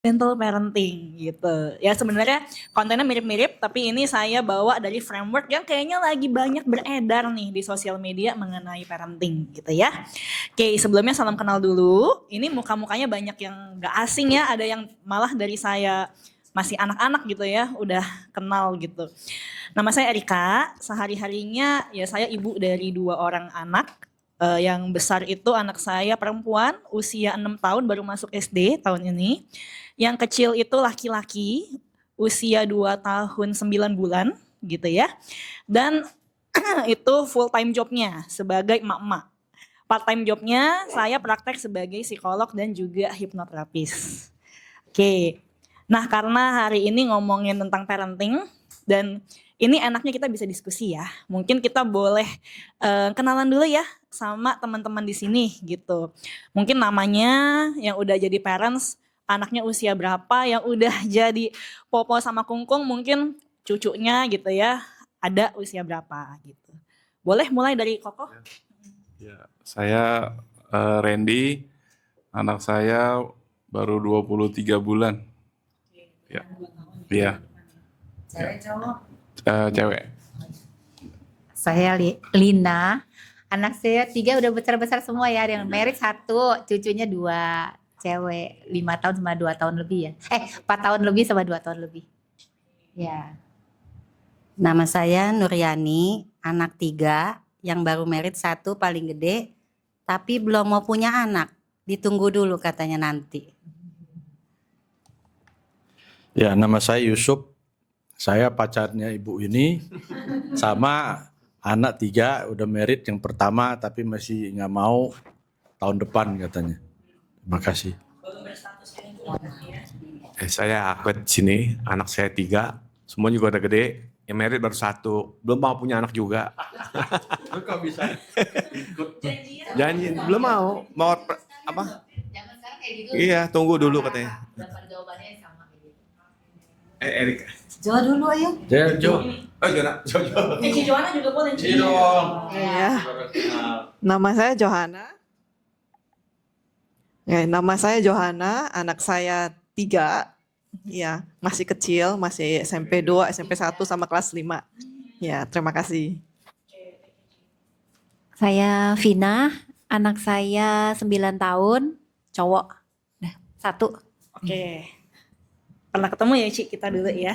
Gentle parenting gitu. Ya sebenarnya kontennya mirip-mirip, tapi ini saya bawa dari framework yang kayaknya lagi banyak beredar nih di sosial media mengenai parenting gitu ya. Oke, sebelumnya salam kenal dulu. Ini muka-mukanya banyak yang gak asing ya, ada yang malah dari saya masih anak-anak gitu ya, udah kenal gitu. Nama saya Erika, sehari-harinya ya saya ibu dari 2 orang anak. Yang besar itu anak saya perempuan, usia 6 tahun baru masuk SD tahun ini. Yang kecil itu laki-laki, usia 2 tahun 9 bulan gitu ya. Dan itu full time jobnya sebagai emak-emak. Part time jobnya saya praktek sebagai psikolog dan juga hipnoterapis. Oke, nah karena hari ini ngomongin tentang parenting dan ini enaknya kita bisa diskusi ya. Mungkin kita boleh kenalan dulu ya sama teman-teman di sini gitu. Mungkin namanya yang udah jadi parents, anaknya usia berapa, yang udah jadi popo sama kungkung mungkin cucunya gitu ya, ada usia berapa gitu. Boleh mulai dari Koko? Ya, saya Randy, anak saya baru 23 bulan. Ya. Iya. Cewek cowok? Cewek. Saya Lina, anak saya 3 udah besar-besar semua ya, yang married 1, cucunya 2, cewek 5 tahun sama 2 tahun lebih ya. 4 tahun lebih sama 2 tahun lebih. Ya. Nama saya Nuryani, anak 3, yang baru married 1 paling gede, tapi belum mau punya anak. Ditunggu dulu katanya nanti. Ya, nama saya Yusuf. Saya pacarnya ibu ini sama anak 3 udah married yang pertama tapi masih nggak mau tahun depan katanya. Terima kasih. Saya Ahmed sini, anak saya 3, semua juga udah gede. Yang married baru 1, belum mau punya anak juga. Kok bisa ikut? Janji belum mau apa? Jangan sekarang kayak gitu. Iya, tunggu dulu katanya. Berapa jawabannya sama kayak gitu. Erik. Jo dulu ayo. Jo. Oh, Jona. Cici Joana juga boleh. Iya. Nama saya Johana. Ya, nama saya Johana, anak saya 3. Ya, masih kecil, masih SMP 2, SMP 1 sama kelas 5. Ya, terima kasih. Saya Vina, anak saya 9 tahun, cowok. Nah, 1. Oke. Pernah ketemu ya Ci, kita dulu ya.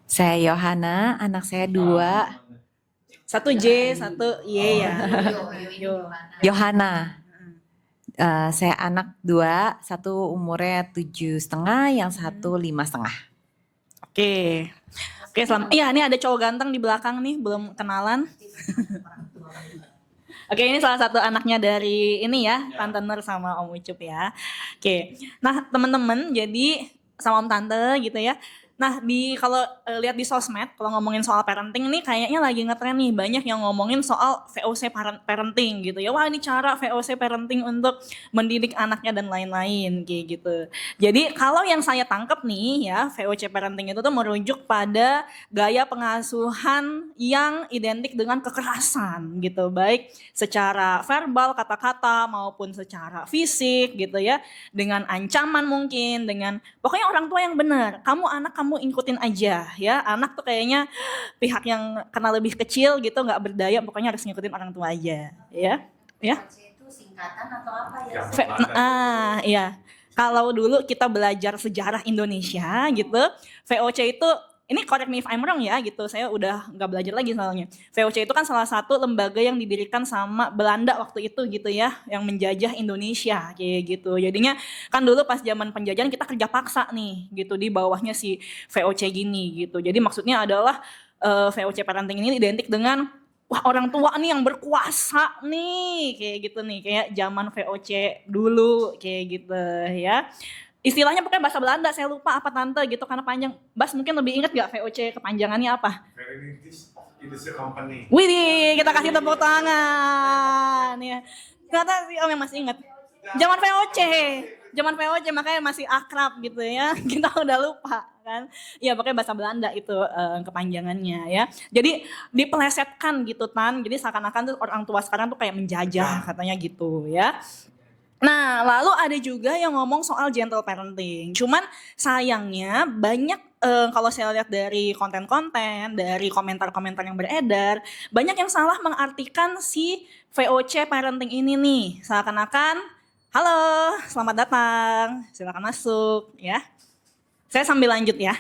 Saya Yohana, anak saya 2, 1 J, 1 Y ya. Yo. Yohana. Saya anak 2, 1 umurnya 7,5, yang 1 5,5. Oke. Oke, selamat. Iya, ini ada cowok ganteng di belakang nih, belum kenalan. Oke, ini salah satu anaknya dari ini ya, Tante Nur sama Om Ucup ya. Oke. Nah, teman-teman, jadi sama Om Tante gitu ya. Nah, kalau lihat di sosmed, kalau ngomongin soal parenting nih kayaknya lagi ngetren nih, banyak yang ngomongin soal VOC parenting gitu ya. Wah, ini cara VOC parenting untuk mendidik anaknya dan lain-lain kayak gitu. Jadi kalau yang saya tangkap nih ya, VOC parenting itu tuh merujuk pada gaya pengasuhan yang identik dengan kekerasan gitu, baik secara verbal, kata-kata maupun secara fisik gitu ya, dengan ancaman mungkin, dengan pokoknya orang tua yang benar. Kamu ikutin aja ya. Anak tuh kayaknya pihak yang kena lebih kecil gitu, nggak berdaya, pokoknya harus ngikutin orang tua aja ya. Ya. Itu singkatan atau apa ya? Iya. Kalau dulu kita belajar sejarah Indonesia gitu, VOC itu ini correct me if I'm wrong ya gitu, saya udah nggak belajar lagi soalnya. VOC itu kan salah satu lembaga yang didirikan sama Belanda waktu itu gitu ya, yang menjajah Indonesia kayak gitu. Jadinya kan dulu pas zaman penjajahan kita kerja paksa nih gitu di bawahnya si VOC gini gitu. Jadi maksudnya adalah VOC parenting ini identik dengan wah orang tua nih yang berkuasa nih kayak gitu nih, kayak zaman VOC dulu kayak gitu ya. Istilahnya pokoknya bahasa Belanda, saya lupa apa tante gitu karena panjang. Bas mungkin lebih ingat gak VOC kepanjangannya apa? Wih, kita kasih tepuk tangan ya. Ternyata si Om yang masih ingat. Zaman VOC makanya masih akrab gitu ya. Kita udah lupa kan. Ya pokoknya bahasa Belanda itu kepanjangannya ya. Jadi dipelesetkan gitu Tan. Jadi seakan-akan tuh orang tua sekarang tuh kayak menjajah katanya gitu ya. Nah, lalu ada juga yang ngomong soal gentle parenting. Cuman sayangnya banyak kalau saya lihat dari konten-konten, dari komentar-komentar yang beredar, banyak yang salah mengartikan si VOC parenting ini nih. Seakan-akan, halo, selamat datang, silakan masuk ya. Saya sambil lanjut ya.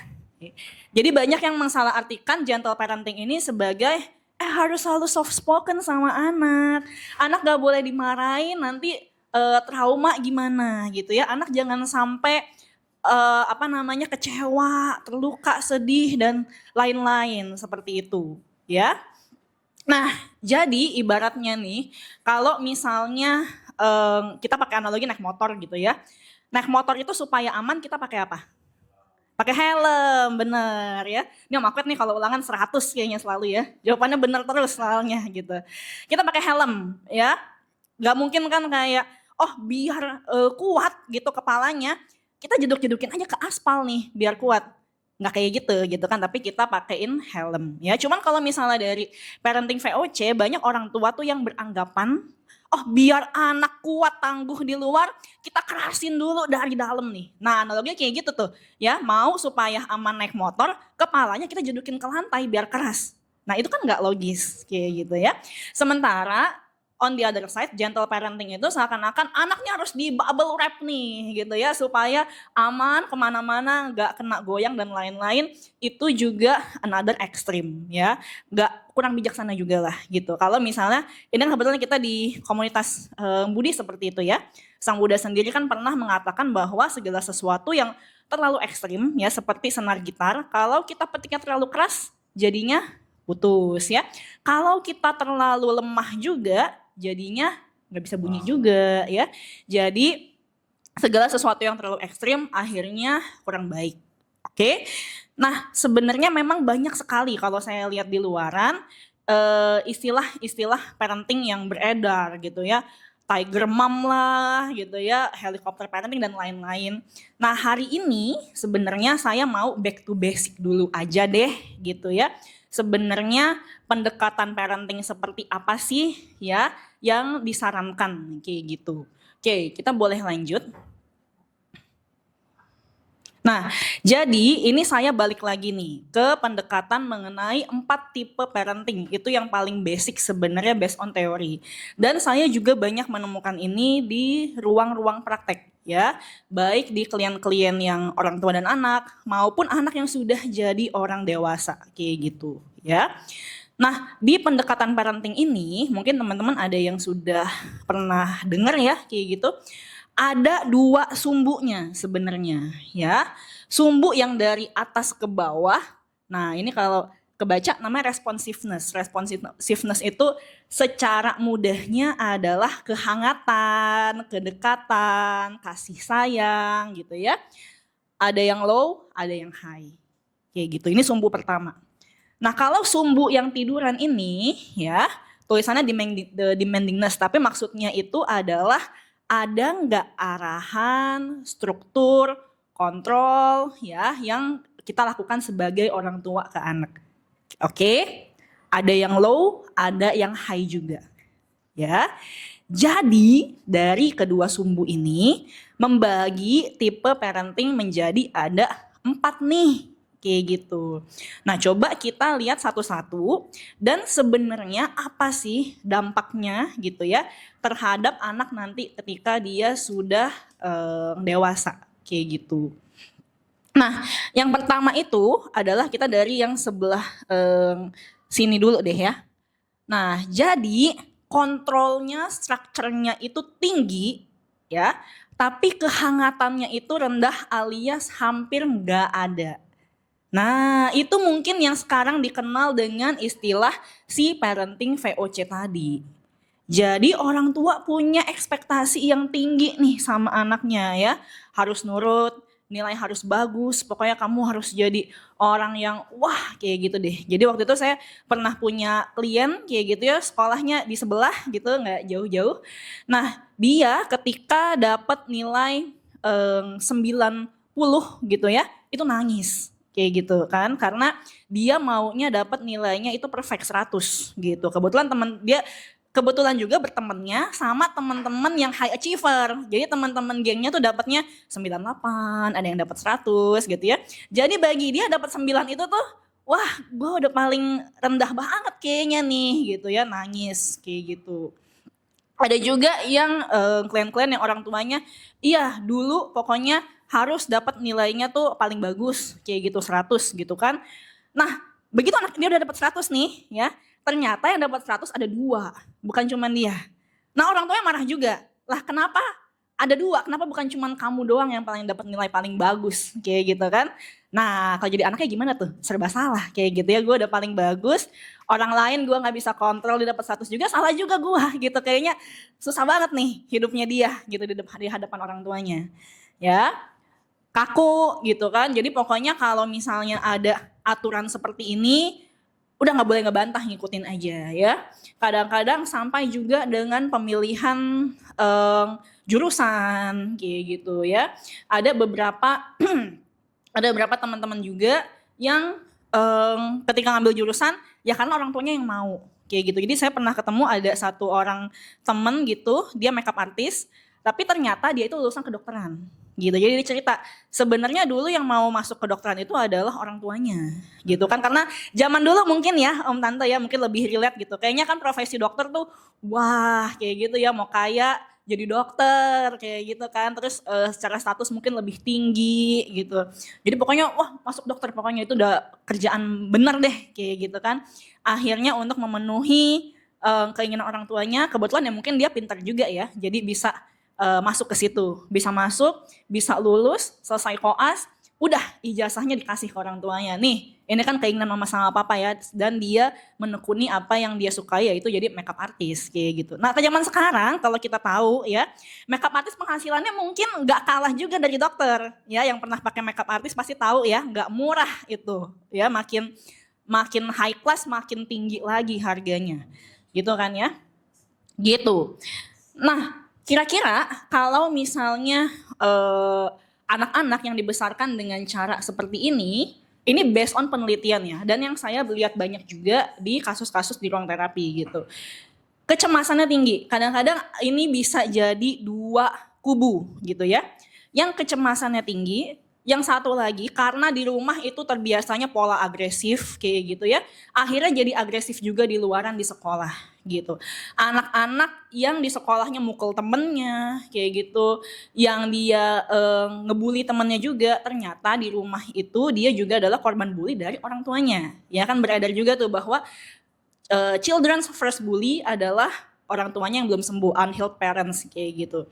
Jadi banyak yang mensalahartikan gentle parenting ini sebagai harus selalu soft spoken sama anak. Anak gak boleh dimarahin, nanti trauma gimana gitu ya. Anak jangan sampai kecewa, terluka, sedih dan lain-lain seperti itu ya. Nah, jadi ibaratnya nih kalau misalnya kita pakai analogi naik motor gitu ya. Naik motor itu supaya aman kita pakai apa? Pakai helm, bener ya. Ini Om Akwet nih kalau ulangan 100 kayaknya selalu ya. Jawabannya bener terus soalnya gitu. Kita pakai helm ya. Gak mungkin kan kayak biar kuat gitu kepalanya, kita jeduk-jedukin aja ke aspal nih biar kuat. Nggak kayak gitu kan, tapi kita pakein helm ya. Cuman kalau misalnya dari parenting VOC, banyak orang tua tuh yang beranggapan biar anak kuat tangguh di luar, kita kerasin dulu dari dalam nih. Nah analoginya kayak gitu tuh ya, mau supaya aman naik motor, kepalanya kita jedukin ke lantai biar keras. Nah itu kan nggak logis kayak gitu ya. Sementara on the other side, gentle parenting itu seakan-akan anaknya harus di bubble wrap nih gitu ya, supaya aman kemana-mana, gak kena goyang dan lain-lain. Itu juga another extreme ya, gak kurang bijaksana juga lah gitu. Kalau misalnya, ini kan kebetulan kita di komunitas Budi seperti itu ya. Sang Buddha sendiri kan pernah mengatakan bahwa segala sesuatu yang terlalu ekstrim ya, seperti senar gitar, kalau kita petiknya terlalu keras, jadinya putus ya. Kalau kita terlalu lemah juga, jadinya nggak bisa bunyi juga ya. Jadi segala sesuatu yang terlalu ekstrim akhirnya kurang baik. Oke. Nah sebenarnya memang banyak sekali kalau saya lihat di luaran istilah-istilah parenting yang beredar gitu ya. Tiger mom lah gitu ya, helicopter parenting dan lain-lain. Nah hari ini sebenarnya saya mau back to basic dulu aja deh gitu ya. Sebenarnya pendekatan parenting seperti apa sih ya yang disarankan kayak gitu. Oke, kita boleh lanjut. Nah, jadi ini saya balik lagi nih ke pendekatan mengenai 4 tipe parenting. Itu yang paling basic sebenarnya based on teori. Dan saya juga banyak menemukan ini di ruang-ruang praktek ya. Baik di klien-klien yang orang tua dan anak maupun anak yang sudah jadi orang dewasa kayak gitu ya. Nah, di pendekatan parenting ini mungkin teman-teman ada yang sudah pernah dengar ya kayak gitu. Ada 2 sumbunya sebenarnya ya. Sumbu yang dari atas ke bawah. Nah ini kalau kebaca namanya responsiveness. Responsiveness itu secara mudahnya adalah kehangatan, kedekatan, kasih sayang gitu ya. Ada yang low, ada yang high. Kayak gitu, ini sumbu pertama. Nah kalau sumbu yang tiduran ini ya, tulisannya demandingness, tapi maksudnya itu adalah ada nggak arahan, struktur, kontrol ya yang kita lakukan sebagai orang tua ke anak. Oke, ada yang low, ada yang high juga. Ya, jadi dari kedua sumbu ini membagi tipe parenting menjadi ada 4 nih. Kayak gitu. Nah coba kita lihat satu-satu dan sebenarnya apa sih dampaknya gitu ya terhadap anak nanti ketika dia sudah dewasa kayak gitu. Nah yang pertama itu adalah kita dari yang sebelah sini dulu deh ya. Nah jadi kontrolnya, strukturnya itu tinggi ya, tapi kehangatannya itu rendah alias hampir nggak ada. Nah, itu mungkin yang sekarang dikenal dengan istilah si parenting VOC tadi. Jadi orang tua punya ekspektasi yang tinggi nih sama anaknya ya. Harus nurut, nilai harus bagus, pokoknya kamu harus jadi orang yang wah kayak gitu deh. Jadi waktu itu saya pernah punya klien kayak gitu ya, sekolahnya di sebelah gitu, nggak jauh-jauh. Nah, dia ketika dapat nilai 90 gitu ya, itu nangis. Kayak gitu kan, karena dia maunya dapat nilainya itu perfect 100 gitu. Kebetulan teman dia kebetulan juga bertemannya sama teman-teman yang high achiever. Jadi teman-teman gengnya tuh dapatnya 98, ada yang dapat 100 gitu ya. Jadi bagi dia dapat 9 itu tuh, wah gue udah paling rendah banget kayaknya nih gitu ya, nangis kayak gitu. Ada juga yang klien-klien yang orang tuanya, iya dulu pokoknya harus dapat nilainya tuh paling bagus kayak gitu 100 gitu kan. Nah begitu anak dia udah dapat 100 nih ya, ternyata yang dapat 100 ada 2, bukan cuma dia. Nah orang tuanya marah juga, lah kenapa ada 2, kenapa bukan cuma kamu doang yang paling dapat nilai paling bagus kayak gitu kan. Nah kalau jadi anaknya gimana tuh, serba salah kayak gitu ya, gue udah paling bagus, orang lain gue gak bisa kontrol, dia dapat 100 juga, salah juga gue gitu. Kayaknya susah banget nih hidupnya dia gitu di hadapan orang tuanya ya, kaku gitu kan. Jadi pokoknya kalau misalnya ada aturan seperti ini, udah nggak boleh ngebantah, ngikutin aja ya. Kadang-kadang sampai juga dengan pemilihan jurusan kayak gitu ya. Ada beberapa ada beberapa teman-teman juga yang ketika ngambil jurusan ya karena orang tuanya yang mau kayak gitu. Jadi saya pernah ketemu ada satu orang temen gitu, dia makeup artist, tapi ternyata dia itu lulusan kedokteran gitu. Jadi dia cerita sebenarnya dulu yang mau masuk kedokteran itu adalah orang tuanya gitu kan, karena zaman dulu mungkin ya om tante ya mungkin lebih relate gitu, kayaknya kan profesi dokter tuh wah kayak gitu ya, mau kaya jadi dokter kayak gitu kan, terus secara status mungkin lebih tinggi gitu. Jadi pokoknya wah masuk dokter pokoknya itu udah kerjaan bener deh kayak gitu kan. Akhirnya untuk memenuhi keinginan orang tuanya, kebetulan ya mungkin dia pintar juga ya, jadi bisa masuk ke situ, bisa masuk, bisa lulus, selesai koas, udah ijazahnya dikasih ke orang tuanya. Nih, ini kan keinginan mama sama papa ya, dan dia menekuni apa yang dia sukai, yaitu jadi makeup artist kayak gitu. Nah, ke zaman sekarang kalau kita tahu ya, makeup artist penghasilannya mungkin nggak kalah juga dari dokter. Ya, yang pernah pakai makeup artist pasti tahu ya, nggak murah itu. Ya, makin high class, makin tinggi lagi harganya. Gitu kan ya? Gitu. Nah, kira-kira kalau misalnya anak-anak yang dibesarkan dengan cara seperti ini based on penelitian ya, dan yang saya lihat banyak juga di kasus-kasus di ruang terapi gitu. Kecemasannya tinggi, kadang-kadang ini bisa jadi 2 kubu gitu ya. Yang kecemasannya tinggi, yang satu lagi karena di rumah itu terbiasanya pola agresif kayak gitu ya, akhirnya jadi agresif juga di luaran di sekolah gitu. Anak-anak yang di sekolahnya mukul temennya kayak gitu, yang dia ngebully temennya juga, ternyata di rumah itu dia juga adalah korban bully dari orang tuanya. Ya kan beredar juga tuh bahwa children's first bully adalah orang tuanya yang belum sembuh, unhealed parents kayak gitu.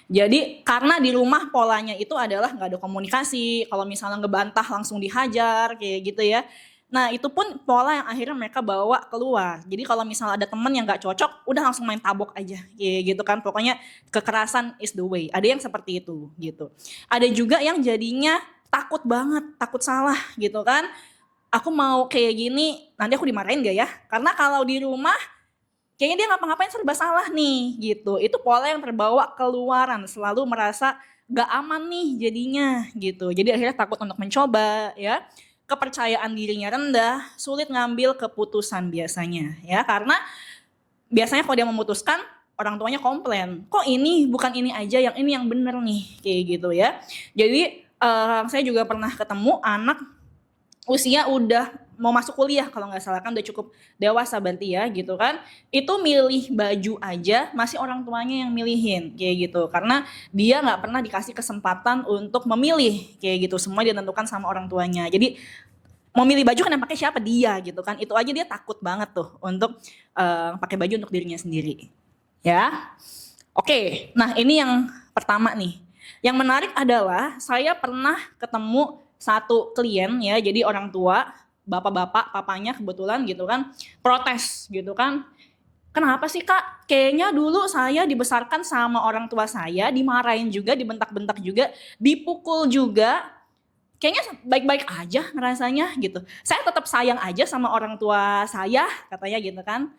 Jadi karena di rumah polanya itu adalah nggak ada komunikasi, kalau misalnya ngebantah langsung dihajar kayak gitu ya. Nah itu pun pola yang akhirnya mereka bawa keluar. Jadi kalau misalnya ada teman yang nggak cocok, udah langsung main tabok aja kayak gitu kan. Pokoknya kekerasan is the way. Ada yang seperti itu gitu. Ada juga yang jadinya takut banget, takut salah gitu kan. Aku mau kayak gini, nanti aku dimarahin gak ya? Karena kalau di rumah kayaknya dia ngapa-ngapain serba salah nih gitu. Itu pola yang terbawa keluaran, selalu merasa gak aman nih jadinya gitu. Jadi akhirnya takut untuk mencoba ya. Kepercayaan dirinya rendah, sulit ngambil keputusan biasanya ya. Karena biasanya kalau dia memutuskan, orang tuanya komplain. Kok ini bukan ini aja, yang ini yang bener nih kayak gitu ya. Jadi saya juga pernah ketemu anak usia udah mau masuk kuliah kalau nggak salah, kan udah cukup dewasa berarti ya gitu kan, itu milih baju aja masih orang tuanya yang milihin kayak gitu, karena dia nggak pernah dikasih kesempatan untuk memilih kayak gitu, semua ditentukan sama orang tuanya. Jadi mau milih baju kan yang pakai siapa, dia gitu kan, itu aja dia takut banget tuh untuk pakai baju untuk dirinya sendiri ya. Oke, nah ini yang pertama nih. Yang menarik adalah saya pernah ketemu satu klien ya, jadi orang tua, bapak-bapak, papanya kebetulan gitu kan, protes gitu kan. Kenapa sih kak? Kayaknya dulu saya dibesarkan sama orang tua saya, dimarahin juga, dibentak-bentak juga, dipukul juga. Kayaknya baik-baik aja ngerasanya gitu. Saya tetap sayang aja sama orang tua saya, katanya gitu kan.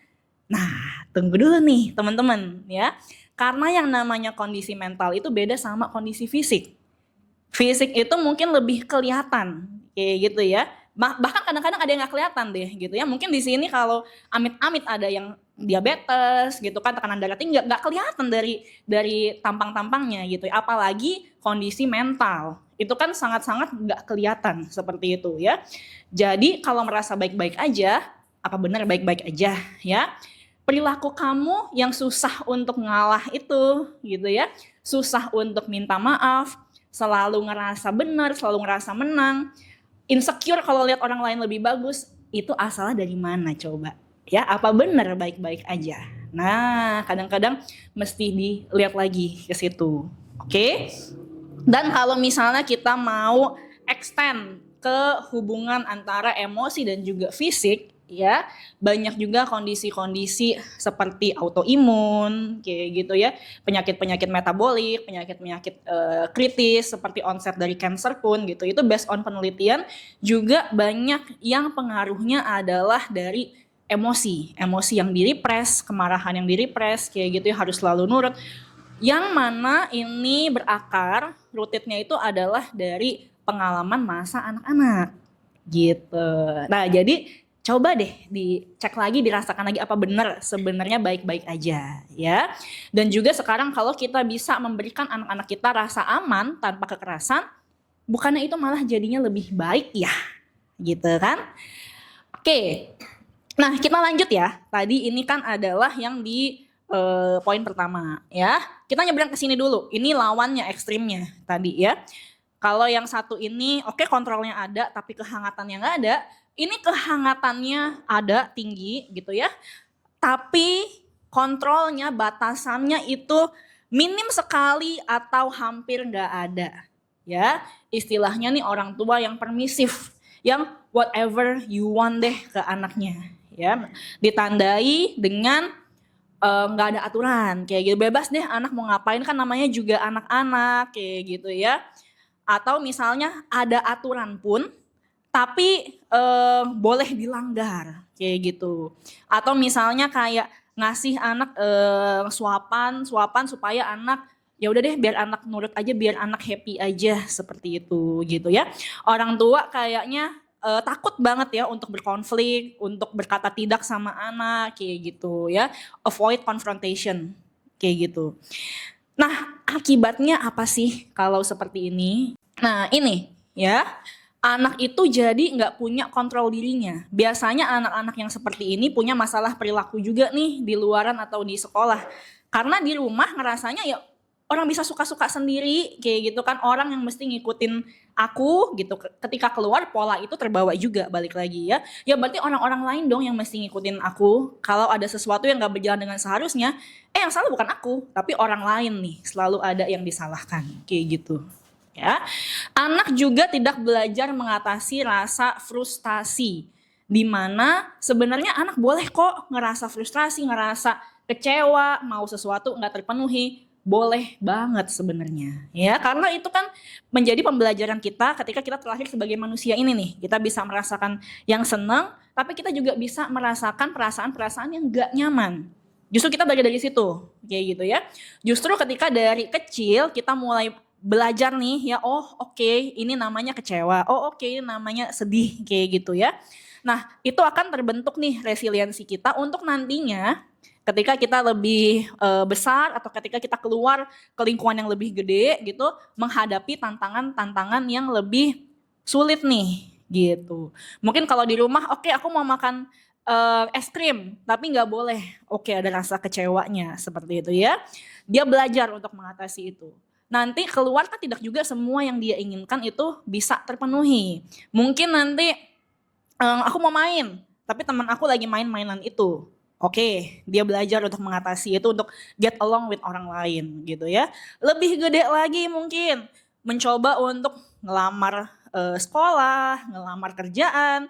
Nah, tunggu dulu nih teman-teman ya. Karena yang namanya kondisi mental itu beda sama kondisi fisik. Fisik itu mungkin lebih kelihatan kayak gitu ya. Bahkan kadang-kadang ada yang nggak kelihatan deh gitu ya. Mungkin di sini kalau amit-amit ada yang diabetes gitu kan, tekanan darah tinggi, nggak kelihatan dari tampang-tampangnya gitu ya. Apalagi kondisi mental itu kan sangat-sangat nggak kelihatan seperti itu ya. Jadi kalau merasa baik-baik aja, apa benar baik-baik aja ya? Perilaku kamu yang susah untuk ngalah itu gitu ya, susah untuk minta maaf, selalu ngerasa benar, selalu ngerasa menang, insecure kalau lihat orang lain lebih bagus, itu asalnya dari mana coba? Ya, apa benar baik-baik aja? Nah, kadang-kadang mesti dilihat lagi ke situ. Oke? Dan kalau misalnya kita mau extend ke hubungan antara emosi dan juga fisik, ya banyak juga kondisi-kondisi seperti autoimun kayak gitu ya, penyakit-penyakit metabolik, penyakit-penyakit kritis seperti onset dari cancer pun gitu, itu based on penelitian juga banyak yang pengaruhnya adalah dari emosi yang direpress, kemarahan yang direpress kayak gitu ya, harus selalu nurut, yang mana ini berakar rootednya itu adalah dari pengalaman masa anak-anak gitu. Nah jadi coba deh dicek lagi, dirasakan lagi apa benar sebenarnya baik-baik aja ya. Dan juga sekarang kalau kita bisa memberikan anak-anak kita rasa aman tanpa kekerasan, bukannya itu malah jadinya lebih baik ya, gitu kan? Oke, nah kita lanjut ya. Tadi ini kan adalah yang di poin pertama ya. Kita nyebrang ke sini dulu. Ini lawannya, ekstrimnya tadi ya. Kalau yang satu ini oke, kontrolnya ada tapi kehangatannya nggak ada. Ini kehangatannya ada tinggi gitu ya, tapi kontrolnya, batasannya itu minim sekali atau hampir nggak ada ya. Istilahnya nih orang tua yang permisif, yang whatever you want deh ke anaknya ya, ditandai dengan nggak ada aturan kayak gitu, bebas deh anak mau ngapain, kan namanya juga anak-anak kayak gitu ya. Atau misalnya ada aturan pun tapi boleh dilanggar kayak gitu. Atau misalnya kayak ngasih anak suapan supaya anak ya udah deh biar anak nurut aja, biar anak happy aja seperti itu gitu ya. Orang tua kayaknya takut banget ya untuk berkonflik, untuk berkata tidak sama anak kayak gitu ya. Avoid confrontation kayak gitu. Nah, akibatnya apa sih kalau seperti ini? Nah, ini ya. Anak itu jadi nggak punya kontrol dirinya. Biasanya anak-anak yang seperti ini punya masalah perilaku juga nih di luaran atau di sekolah. Karena di rumah ngerasanya ya orang bisa suka-suka sendiri kayak gitu kan, orang yang mesti ngikutin aku gitu. Ketika keluar pola itu terbawa juga balik lagi ya. Ya berarti orang-orang lain dong yang mesti ngikutin aku. Kalau ada sesuatu yang nggak berjalan dengan seharusnya, yang salah bukan aku, tapi orang lain nih. Selalu ada yang disalahkan kayak gitu. Ya, anak juga tidak belajar mengatasi rasa frustasi, di mana sebenarnya anak boleh kok ngerasa frustrasi, ngerasa kecewa, mau sesuatu nggak terpenuhi, boleh banget sebenarnya. Ya, karena itu kan menjadi pembelajaran kita ketika kita terlahir sebagai manusia ini nih. Kita bisa merasakan yang senang, tapi kita juga bisa merasakan perasaan-perasaan yang nggak nyaman. Justru kita belajar dari situ, kayak gitu ya. Justru ketika dari kecil kita mulai belajar nih ya, oh oke, ini namanya kecewa, oh oke, ini namanya sedih kayak gitu ya. Nah itu akan terbentuk nih resiliensi kita untuk nantinya ketika kita lebih besar atau ketika kita keluar ke lingkungan yang lebih gede gitu, menghadapi tantangan-tantangan yang lebih sulit nih gitu. Mungkin kalau di rumah oke, aku mau makan es krim tapi nggak boleh, oke, ada rasa kecewanya seperti itu ya. Dia belajar untuk mengatasi itu. Nanti keluar kan tidak juga semua yang dia inginkan itu bisa terpenuhi. Mungkin nanti aku mau main, tapi teman aku lagi main mainan itu. Oke, dia belajar untuk mengatasi itu, untuk get along with orang lain gitu ya. Lebih gede lagi mungkin mencoba untuk ngelamar sekolah, ngelamar kerjaan.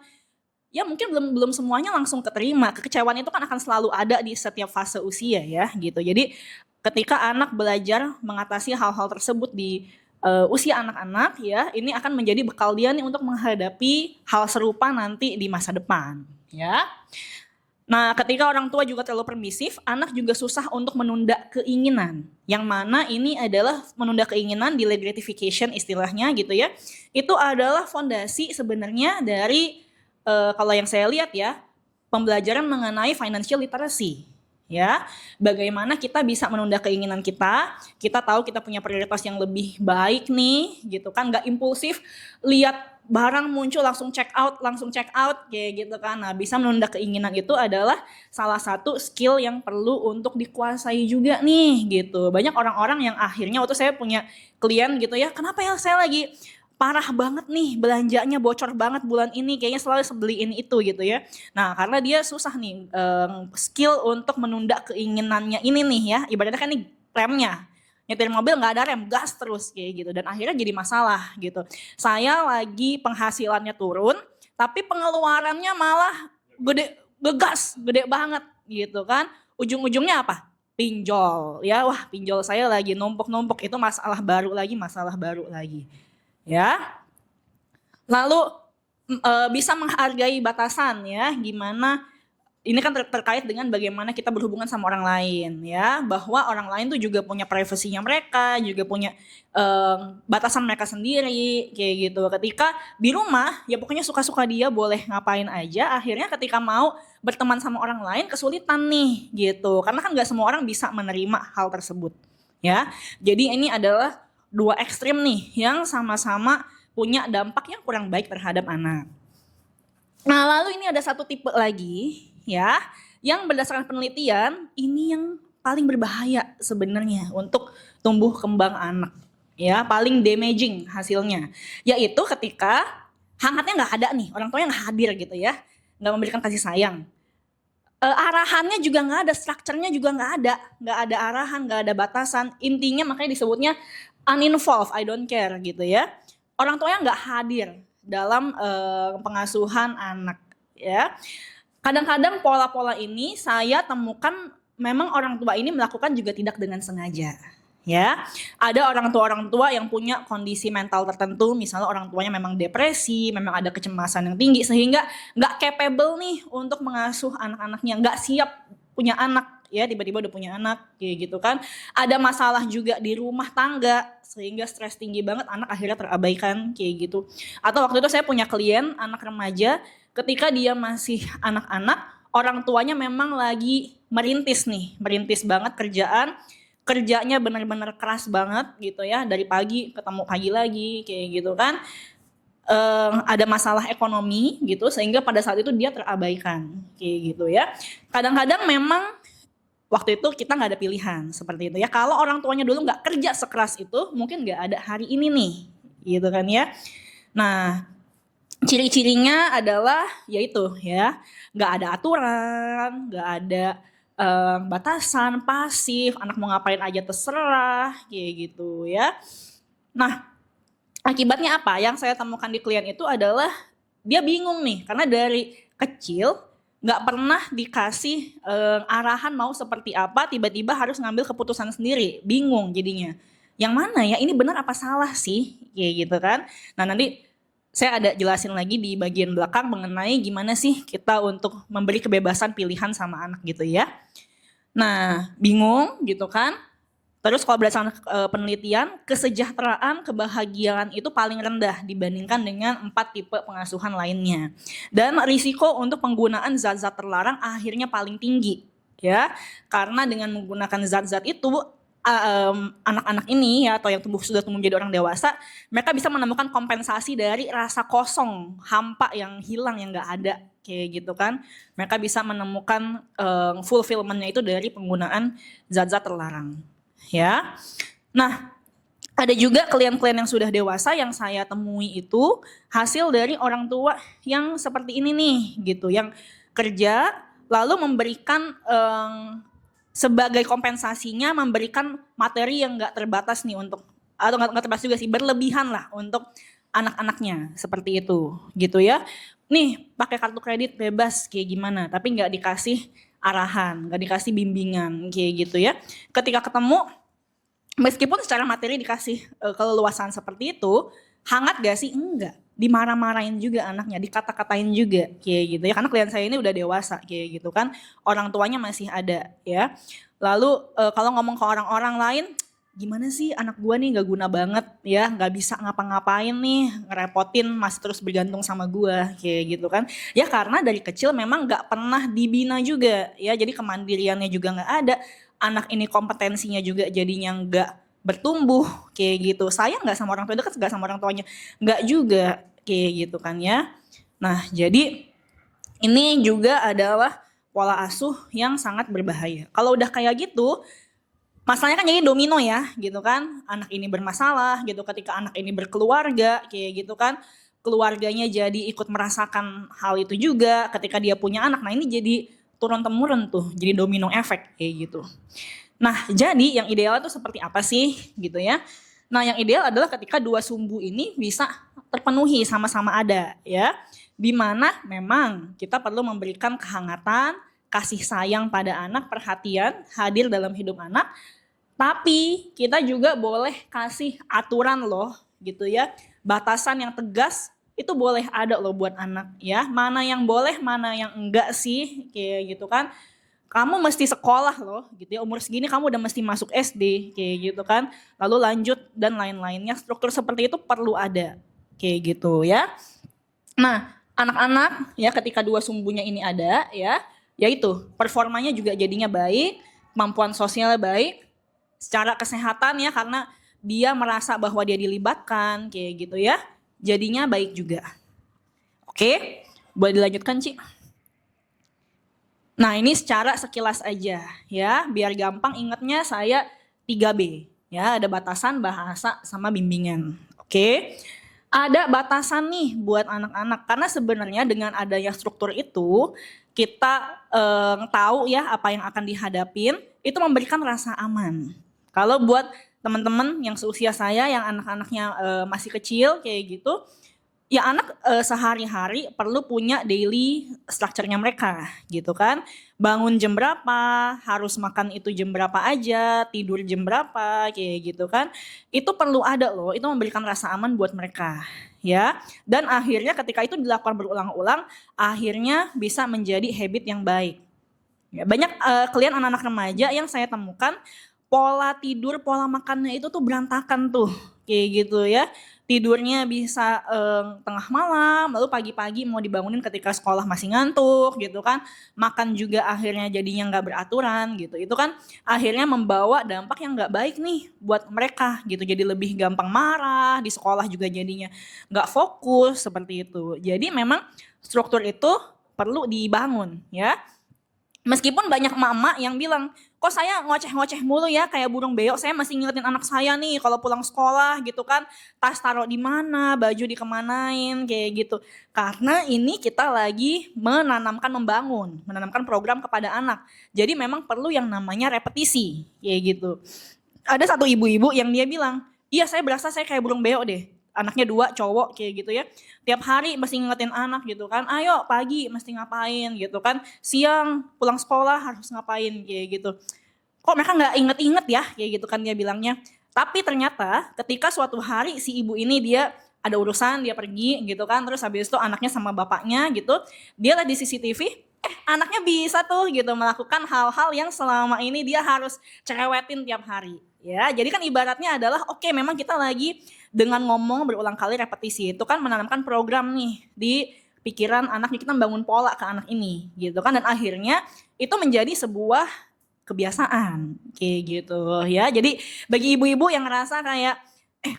Ya mungkin belum semuanya langsung keterima. Kekecewaan itu kan akan selalu ada di setiap fase usia ya gitu. Jadi ketika anak belajar mengatasi hal-hal tersebut di usia anak-anak ya, ini akan menjadi bekal dia nih untuk menghadapi hal serupa nanti di masa depan ya. Nah, ketika orang tua juga terlalu permisif, anak juga susah untuk menunda keinginan. Yang mana ini adalah menunda keinginan, delayed gratification istilahnya gitu ya. Itu adalah fondasi sebenarnya dari kalau yang saya lihat ya, pembelajaran mengenai financial literacy. Ya, bagaimana kita bisa menunda keinginan kita tahu kita punya prioritas yang lebih baik nih, gitu kan, nggak impulsif, lihat barang muncul langsung check out kayak gitu kan. Nah, bisa menunda keinginan itu adalah salah satu skill yang perlu untuk dikuasai juga nih, gitu. Banyak orang-orang yang akhirnya waktu saya punya klien gitu ya, kenapa ya saya lagi parah banget nih belanjanya, bocor banget bulan ini, kayaknya selalu beliin itu gitu ya. Nah, karena dia susah nih skill untuk menunda keinginannya ini nih ya, ibaratnya kan nih remnya, nyetir mobil nggak ada rem, gas terus kayak gitu, dan akhirnya jadi masalah gitu. Saya lagi penghasilannya turun, tapi pengeluarannya malah gede banget gitu kan. Ujung-ujungnya apa? Pinjol ya, wah pinjol saya lagi numpuk-numpuk, itu masalah baru lagi. Ya, lalu bisa menghargai batasan ya, gimana ini kan terkait dengan bagaimana kita berhubungan sama orang lain ya, bahwa orang lain tuh juga punya privasinya mereka, juga punya batasan mereka sendiri kayak gitu. Ketika di rumah ya pokoknya suka-suka dia, boleh ngapain aja, akhirnya ketika mau berteman sama orang lain kesulitan nih gitu, karena kan nggak semua orang bisa menerima hal tersebut ya. Jadi ini adalah dua ekstrim nih yang sama-sama punya dampak yang kurang baik terhadap anak. Nah, lalu ini ada satu tipe lagi ya, yang berdasarkan penelitian ini yang paling berbahaya sebenarnya untuk tumbuh kembang anak ya, paling damaging hasilnya, yaitu ketika hangatnya nggak ada nih, orang tuanya nggak hadir gitu ya, nggak memberikan kasih sayang. Arahannya juga nggak ada, strukturnya juga nggak ada arahan, nggak ada batasan, intinya makanya disebutnya uninvolved, I don't care gitu ya. Orang tuanya nggak hadir dalam pengasuhan anak ya. Kadang-kadang pola-pola ini saya temukan memang orang tua ini melakukan juga tidak dengan sengaja ya. Ada orang tua yang punya kondisi mental tertentu, misalnya orang tuanya memang depresi, memang ada kecemasan yang tinggi sehingga nggak capable nih untuk mengasuh anak-anaknya, nggak siap punya anak ya, tiba-tiba udah punya anak kayak gitu kan. Ada masalah juga di rumah tangga sehingga stres tinggi banget, anak akhirnya terabaikan kayak gitu. Atau waktu itu saya punya klien anak remaja, ketika dia masih anak-anak, orang tuanya memang lagi merintis banget kerjanya benar-benar keras banget gitu ya, dari pagi ketemu pagi lagi kayak gitu kan. Ada masalah ekonomi gitu sehingga pada saat itu dia terabaikan kayak gitu ya. Kadang-kadang memang waktu itu kita nggak ada pilihan seperti itu ya. Kalau orang tuanya dulu nggak kerja sekeras itu, mungkin nggak ada hari ini nih, gitu kan ya. Nah, ciri-cirinya adalah yaitu ya, nggak ada aturan, nggak ada batasan, pasif, anak mau ngapain aja terserah, kayak gitu ya. Nah, akibatnya apa? Yang saya temukan di klien itu adalah dia bingung nih, karena dari kecil nggak pernah dikasih arahan mau seperti apa, tiba-tiba harus ngambil keputusan sendiri, bingung jadinya. Yang mana ya, ini benar apa salah sih, kayak gitu kan. Nah, nanti saya ada jelasin lagi di bagian belakang mengenai gimana sih kita untuk memberi kebebasan pilihan sama anak gitu ya. Nah, bingung gitu kan. Terus kalau berdasarkan penelitian, kesejahteraan, kebahagiaan itu paling rendah dibandingkan dengan 4 tipe pengasuhan lainnya. Dan risiko untuk penggunaan zat-zat terlarang akhirnya paling tinggi ya. Karena dengan menggunakan zat-zat itu anak-anak ini ya, atau yang sudah tumbuh menjadi orang dewasa, mereka bisa menemukan kompensasi dari rasa kosong, hampa yang hilang, yang nggak ada kayak gitu kan. Mereka bisa menemukan fulfillment-nya itu dari penggunaan zat-zat terlarang. Ya, nah ada juga klien-klien yang sudah dewasa yang saya temui itu hasil dari orang tua yang seperti ini nih gitu, yang kerja lalu memberikan sebagai kompensasinya memberikan materi yang nggak terbatas nih untuk, atau nggak terbatas juga sih, berlebihan lah untuk anak-anaknya seperti itu gitu ya. Nih pakai kartu kredit bebas kayak gimana, tapi nggak dikasih arahan, nggak dikasih bimbingan kayak gitu ya. Ketika ketemu, meskipun secara materi dikasih keleluasan seperti itu, hangat gak sih? Enggak. dimarah-marahin juga anaknya, dikata-katain juga kayak gitu ya. Karena klien saya ini udah dewasa kayak gitu kan, orang tuanya masih ada ya. Lalu kalau ngomong ke orang-orang lain, gimana sih anak gua nih gak guna banget ya, gak bisa ngapa-ngapain nih, ngerepotin, masih terus bergantung sama gua kayak gitu kan. Ya karena dari kecil memang gak pernah dibina juga ya, jadi kemandiriannya juga gak ada, anak ini kompetensinya juga jadinya gak bertumbuh kayak gitu. Sayang gak sama orang tua, dekat gak sama orang tuanya, gak juga kayak gitu kan ya. Nah jadi ini juga adalah pola asuh yang sangat berbahaya. Kalau udah kayak gitu, masalahnya kan jadi domino ya gitu kan. Anak ini bermasalah gitu, ketika anak ini berkeluarga kayak gitu kan, keluarganya jadi ikut merasakan hal itu juga ketika dia punya anak. Nah ini jadi turun-temurun tuh, jadi domino efek kayak gitu. Nah jadi yang ideal itu seperti apa sih gitu ya. Nah yang ideal adalah ketika dua sumbu ini bisa terpenuhi, sama-sama ada ya. Dimana memang kita perlu memberikan kehangatan, kasih sayang pada anak, perhatian, hadir dalam hidup anak. Tapi kita juga boleh kasih aturan loh gitu ya. Batasan yang tegas itu boleh ada loh buat anak ya. Mana yang boleh, mana yang enggak sih kayak gitu kan. Kamu mesti sekolah loh gitu ya, umur segini kamu udah mesti masuk SD kayak gitu kan. Lalu lanjut dan lain-lainnya, struktur seperti itu perlu ada kayak gitu ya. Nah anak-anak ya ketika dua sumbunya ini ada ya, yaitu performanya juga jadinya baik, kemampuan sosialnya baik, secara kesehatan ya karena dia merasa bahwa dia dilibatkan kayak gitu ya, jadinya baik juga. Oke, boleh dilanjutkan Ci? Nah ini secara sekilas aja ya, biar gampang ingatnya saya 3B ya, ada batasan, bahasa, sama bimbingan. Oke, ada batasan nih buat anak-anak karena sebenarnya dengan adanya struktur itu kita tahu ya apa yang akan dihadapin, itu memberikan rasa aman. Kalau buat teman-teman yang seusia saya yang anak-anaknya masih kecil kayak gitu, ya anak sehari-hari perlu punya daily structure-nya mereka gitu kan. Bangun jam berapa, harus makan itu jam berapa aja, tidur jam berapa kayak gitu kan. Itu perlu ada loh, itu memberikan rasa aman buat mereka ya. Dan akhirnya ketika itu dilakukan berulang-ulang, akhirnya bisa menjadi habit yang baik. Ya, banyak klien anak-anak remaja yang saya temukan pola tidur, pola makannya itu tuh berantakan tuh kayak gitu ya. Tidurnya bisa tengah malam, lalu pagi-pagi mau dibangunin ketika sekolah masih ngantuk gitu kan. Makan juga akhirnya jadinya nggak beraturan gitu. Itu kan akhirnya membawa dampak yang nggak baik nih buat mereka gitu. Jadi lebih gampang marah, di sekolah juga jadinya nggak fokus seperti itu. Jadi memang struktur itu perlu dibangun ya. Meskipun banyak emak-emak yang bilang, kok saya ngoceh-ngoceh mulu ya kayak burung beo, saya masih ngingetin anak saya nih kalau pulang sekolah gitu kan, tas taruh di mana, baju dikemanain kayak gitu. Karena ini kita lagi menanamkan program kepada anak. Jadi memang perlu yang namanya repetisi kayak gitu. Ada satu ibu-ibu yang dia bilang, iya saya berasa saya kayak burung beo deh. Anaknya 2 cowok kayak gitu ya, tiap hari mesti ngingetin anak gitu kan, ayo pagi mesti ngapain gitu kan, siang pulang sekolah harus ngapain kayak gitu. Kok mereka nggak inget-inget ya kayak gitu kan dia bilangnya. Tapi ternyata ketika suatu hari si ibu ini dia ada urusan, dia pergi gitu kan, terus habis itu anaknya sama bapaknya gitu, dia lihat di CCTV, anaknya bisa tuh gitu melakukan hal-hal yang selama ini dia harus cerewetin tiap hari. Ya, jadi kan ibaratnya adalah oke, memang kita lagi dengan ngomong berulang kali repetisi itu kan menanamkan program nih di pikiran anak, kita membangun pola ke anak ini gitu kan, dan akhirnya itu menjadi sebuah kebiasaan kayak gitu ya. Jadi bagi ibu-ibu yang ngerasa kayak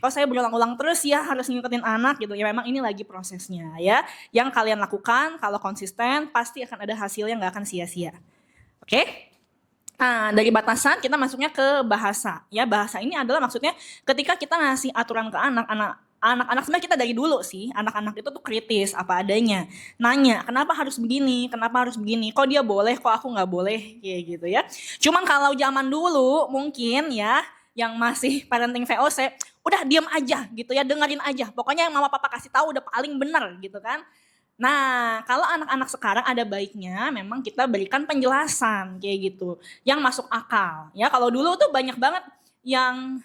kalau saya berulang-ulang terus ya harus ngikutin anak gitu ya, memang ini lagi prosesnya ya. Yang kalian lakukan kalau konsisten pasti akan ada hasilnya, nggak akan sia-sia. Oke? Nah, dari batasan kita masuknya ke bahasa. Ya, bahasa ini adalah maksudnya ketika kita ngasih aturan ke anak-anak sebenarnya kita dari dulu sih, anak-anak itu tuh kritis apa adanya. Nanya, kenapa harus begini? Kenapa harus begini? Kok dia boleh, kok aku nggak boleh? Kayak gitu ya. Cuman kalau zaman dulu mungkin ya yang masih parenting VOC, udah diam aja gitu ya, dengerin aja. Pokoknya yang mama papa kasih tahu udah paling benar gitu kan. Nah, kalau anak-anak sekarang ada baiknya memang kita berikan penjelasan kayak gitu yang masuk akal. Ya, kalau dulu tuh banyak banget yang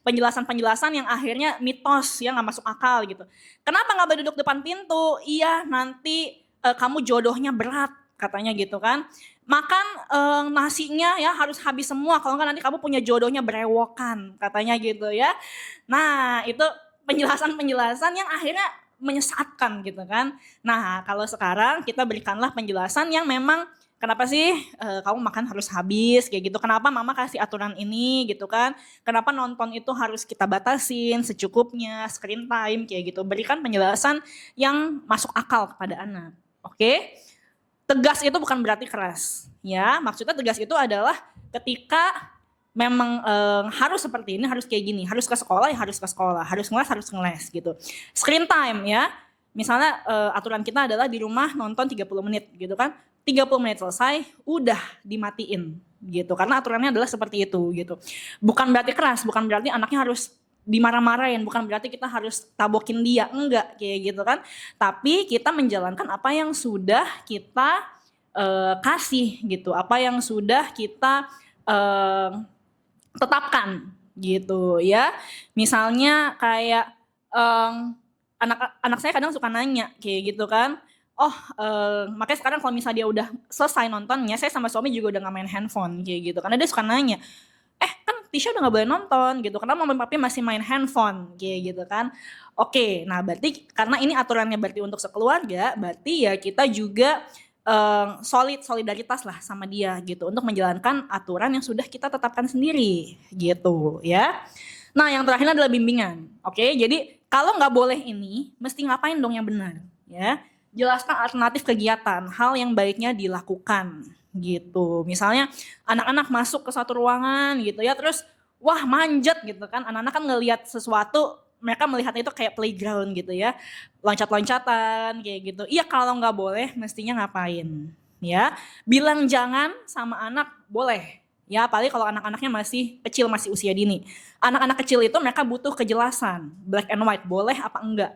penjelasan-penjelasan yang akhirnya mitos ya nggak masuk akal gitu. Kenapa nggak boleh duduk depan pintu? Iya nanti kamu jodohnya berat katanya gitu kan. Makan nasinya ya harus habis semua kalau nggak nanti kamu punya jodohnya berewokan katanya gitu ya. Nah itu penjelasan-penjelasan yang akhirnya menyesatkan gitu kan. Nah kalau sekarang kita berikanlah penjelasan yang memang kenapa sih kamu makan harus habis kayak gitu. Kenapa mama kasih aturan ini gitu kan. Kenapa nonton itu harus kita batasin secukupnya, screen time kayak gitu. Berikan penjelasan yang masuk akal kepada anak. Oke? Tegas itu bukan berarti keras. Ya, maksudnya tegas itu adalah ketika memang harus seperti ini, harus kayak gini, harus ke sekolah ya harus ke sekolah, harus ngeles gitu. Screen time ya, misalnya aturan kita adalah di rumah nonton 30 menit gitu kan, 30 menit selesai udah dimatiin gitu, karena aturannya adalah seperti itu gitu. Bukan berarti keras, bukan berarti anaknya harus dimarah-marahin, bukan berarti kita harus tabokin dia, enggak kayak gitu kan. Tapi kita menjalankan apa yang sudah kita kasih gitu, apa yang sudah kita tetapkan gitu ya. Misalnya kayak anak saya kadang suka nanya kayak gitu kan. Makanya sekarang kalau misalnya dia udah selesai nontonnya, saya sama suami juga udah gak main handphone kayak gitu. Karena dia suka nanya, kan Tisha udah gak boleh nonton gitu, karena mama papi masih main handphone kayak gitu kan. Oke, nah berarti karena ini aturannya berarti untuk sekeluarga, berarti ya kita juga solidaritas lah sama dia gitu untuk menjalankan aturan yang sudah kita tetapkan sendiri gitu ya. Nah yang terakhir adalah bimbingan. Oke, jadi kalau nggak boleh ini, mesti ngapain dong yang benar ya? Jelaskan alternatif kegiatan, hal yang baiknya dilakukan gitu. Misalnya anak-anak masuk ke satu ruangan gitu ya, terus wah manjat gitu kan. Anak-anak kan ngelihat sesuatu, mereka melihatnya itu kayak playground gitu ya, loncat-loncatan kayak gitu. Iya kalau nggak boleh mestinya ngapain ya? Bilang jangan sama anak boleh ya, apalagi kalau anak-anaknya masih kecil, masih usia dini. Anak-anak kecil itu mereka butuh kejelasan, black and white, boleh apa enggak.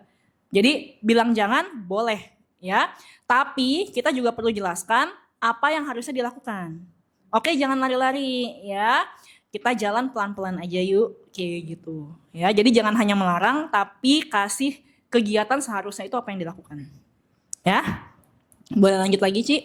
Jadi bilang jangan boleh ya, tapi kita juga perlu jelaskan apa yang harusnya dilakukan. Oke, jangan lari-lari ya. Kita jalan pelan-pelan aja yuk, kayak gitu. Ya, jadi jangan hanya melarang tapi kasih kegiatan seharusnya itu apa yang dilakukan. Ya. Boleh lanjut lagi, Ci?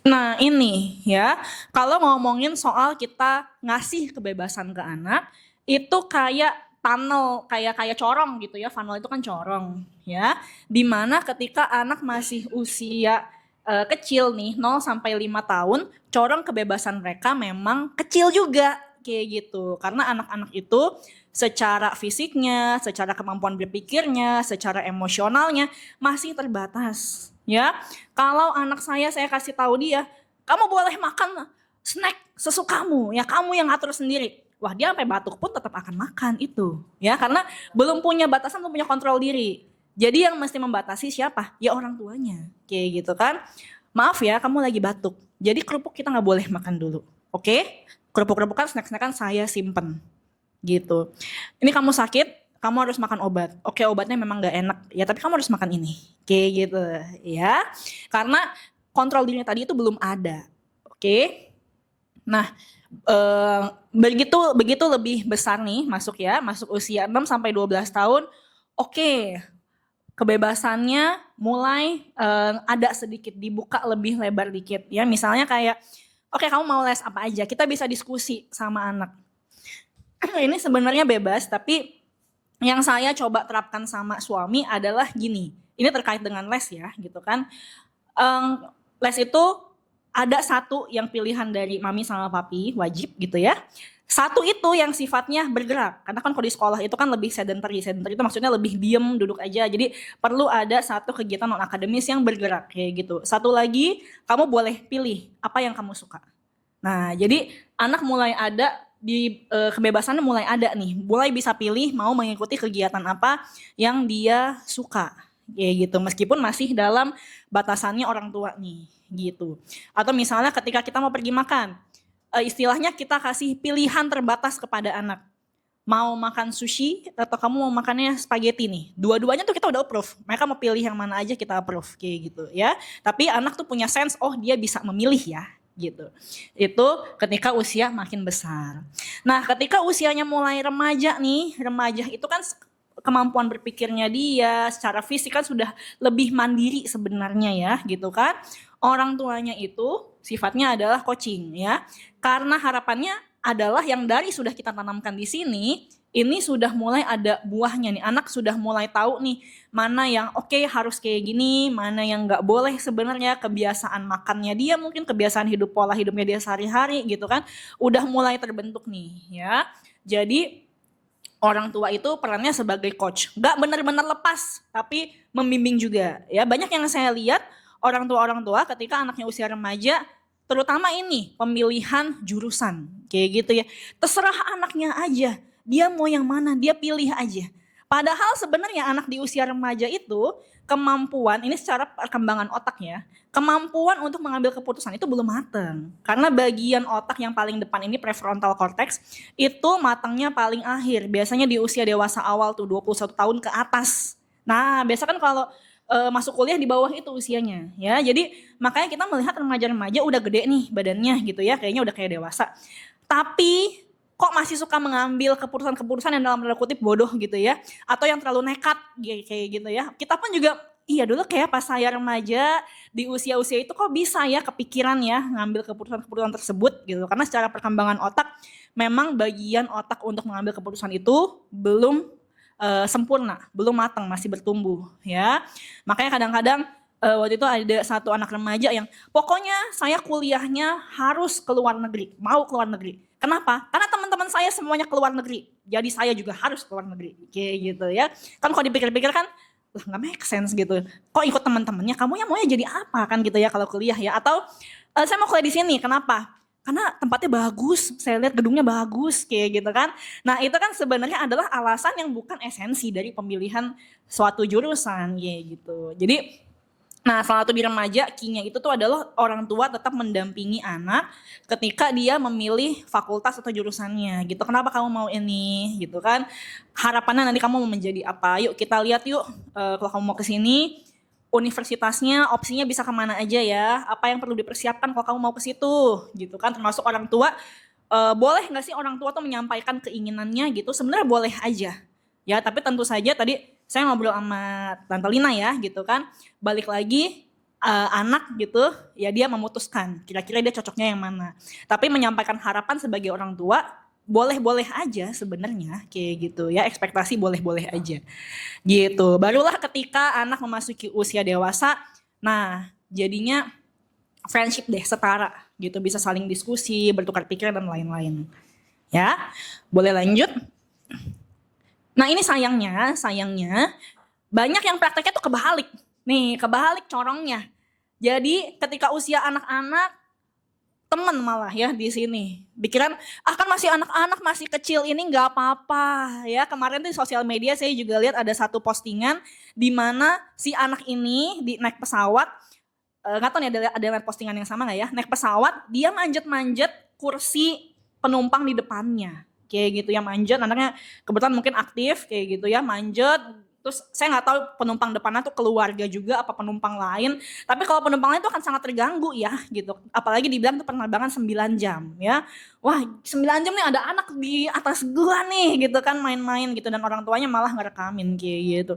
Nah, ini ya. Kalau ngomongin soal kita ngasih kebebasan ke anak, itu kayak tunnel, kayak corong gitu ya. Funnel itu kan corong ya. Dimana ketika anak masih usia kecil nih 0 sampai 5 tahun, corong kebebasan mereka memang kecil juga kayak gitu. Karena anak-anak itu secara fisiknya, secara kemampuan berpikirnya, secara emosionalnya masih terbatas ya. Kalau anak saya kasih tahu dia, kamu boleh makan snack sesukamu ya, kamu yang atur sendiri. Wah, dia sampai batuk pun tetap akan makan itu ya, karena belum punya batasan, belum punya kontrol diri. Jadi yang mesti membatasi siapa? Ya orang tuanya kayak gitu kan. Maaf ya, kamu lagi batuk, jadi kerupuk kita nggak boleh makan dulu, oke? Kerupuk-kerupukan, snack-snackan saya simpen gitu. Ini kamu sakit, kamu harus makan obat. Oke, obatnya memang nggak enak ya, tapi kamu harus makan ini kayak gitu ya, karena kontrol dirinya tadi itu belum ada. Oke. Nah, begitu lebih besar nih masuk usia 6 sampai 12 tahun. Oke, kebebasannya mulai ada sedikit dibuka lebih lebar dikit ya. Misalnya kayak oke, kamu mau les apa aja, kita bisa diskusi sama anak. Ini sebenarnya bebas, tapi yang saya coba terapkan sama suami adalah gini. Ini terkait dengan les ya gitu kan. Les itu ada satu yang pilihan dari mami sama papi, wajib gitu ya. Satu itu yang sifatnya bergerak, karena kan kalau di sekolah itu kan lebih sedentary itu maksudnya lebih diem, duduk aja. Jadi perlu ada satu kegiatan non akademis yang bergerak kayak gitu. Satu lagi, kamu boleh pilih apa yang kamu suka. Nah, jadi anak mulai ada di kebebasannya mulai ada nih, mulai bisa pilih mau mengikuti kegiatan apa yang dia suka kayak gitu, meskipun masih dalam batasannya orang tua nih gitu. Atau misalnya ketika kita mau pergi makan, istilahnya kita kasih pilihan terbatas kepada anak. Mau makan sushi atau kamu mau makannya spaghetti nih. Dua-duanya tuh kita udah approve. Mereka mau pilih yang mana aja kita approve kayak gitu ya. Tapi anak tuh punya sense, oh dia bisa memilih ya gitu. Itu ketika usia makin besar. Nah, ketika usianya mulai remaja nih, remaja itu kan kemampuan berpikirnya dia secara fisik kan sudah lebih mandiri sebenarnya ya, gitu kan. Orang tuanya itu sifatnya adalah coaching ya. Karena harapannya adalah yang dari sudah kita tanamkan di sini, ini sudah mulai ada buahnya nih. Anak sudah mulai tahu nih mana yang oke harus kayak gini, mana yang nggak boleh sebenarnya, kebiasaan makannya dia mungkin, kebiasaan hidup, pola hidupnya dia sehari-hari gitu kan. Udah mulai terbentuk nih ya. Jadi orang tua itu perannya sebagai coach. Nggak benar-benar lepas, tapi membimbing juga ya. Banyak yang saya lihat orang tua ketika anaknya usia remaja, terutama ini pemilihan jurusan kayak gitu ya. Terserah anaknya aja. Dia mau yang mana, dia pilih aja. Padahal sebenarnya anak di usia remaja itu kemampuan, ini secara perkembangan otaknya, kemampuan untuk mengambil keputusan itu belum matang. Karena bagian otak yang paling depan ini prefrontal cortex itu matangnya paling akhir. Biasanya di usia dewasa awal tuh 21 tahun ke atas. Nah biasa kan kalau masuk kuliah di bawah itu usianya ya. Jadi makanya kita melihat remaja-remaja udah gede nih badannya gitu ya, kayaknya udah kayak dewasa. Tapi kok masih suka mengambil keputusan-keputusan yang dalam tanda kutip bodoh gitu ya, atau yang terlalu nekat kayak gitu ya. Kita pun juga iya dulu kayak pas saya remaja di usia-usia itu kok bisa ya kepikiran ya ngambil keputusan-keputusan tersebut gitu. Karena secara perkembangan otak memang bagian otak untuk mengambil keputusan itu belum sempurna, belum matang, masih bertumbuh ya. Makanya kadang-kadang waktu itu ada satu anak remaja yang pokoknya saya kuliahnya harus ke luar negeri, mau ke luar negeri. Kenapa? Karena teman-teman saya semuanya ke luar negeri, jadi saya juga harus ke luar negeri, kayak gitu ya. Kan kalau dipikir-pikir kan, lah nggak make sense gitu. Kok ikut teman-temannya, kamu yang maunya jadi apa kan gitu ya kalau kuliah ya? Atau saya mau kuliah di sini, kenapa? Karena tempatnya bagus, saya lihat gedungnya bagus, kayak gitu kan. Nah itu kan sebenarnya adalah alasan yang bukan esensi dari pemilihan suatu jurusan, kayak gitu. Jadi nah, salah satu di remaja, key-nya itu tuh adalah orang tua tetap mendampingi anak ketika dia memilih fakultas atau jurusannya gitu. Kenapa kamu mau ini gitu kan? Harapannya nanti kamu mau menjadi apa? Yuk kita lihat yuk kalau kamu mau ke sini universitasnya opsinya bisa kemana aja ya? Apa yang perlu dipersiapkan kalau kamu mau ke situ gitu kan? Termasuk orang tua boleh nggak sih orang tua tuh menyampaikan keinginannya gitu? Sebenarnya boleh aja. Ya, tapi tentu saja tadi saya ngobrol sama Tante Lina ya gitu kan. Balik lagi anak gitu ya dia memutuskan kira-kira dia cocoknya yang mana. Tapi menyampaikan harapan sebagai orang tua boleh-boleh aja sebenarnya kayak gitu ya. Ekspektasi boleh-boleh aja. Gitu. Barulah ketika anak memasuki usia dewasa, nah jadinya friendship deh setara gitu, bisa saling diskusi, bertukar pikiran dan lain-lain. Ya. Boleh lanjut? Nah ini sayangnya banyak yang prakteknya tuh kebalik. Nih kebalik corongnya. Jadi ketika usia anak-anak, temen malah ya di sini. Pikiran, kan masih anak-anak, masih kecil ini nggak apa-apa. Ya kemarin di sosial media saya juga lihat ada satu postingan di mana si anak ini naik pesawat. Nggak tahu nih ada postingan yang sama nggak ya. Naik pesawat, dia manjat-manjat kursi penumpang di depannya. Kayak gitu ya manjat, anaknya kebetulan mungkin aktif kayak gitu ya manjat. Terus saya nggak tahu penumpang depannya tuh keluarga juga apa penumpang lain. Tapi kalau penumpang lain tuh akan sangat terganggu ya gitu. Apalagi dibilang tuh penerbangan 9 jam ya. Wah 9 jam nih ada anak di atas gua nih gitu kan main-main gitu. Dan orang tuanya malah ngerekamin kayak gitu.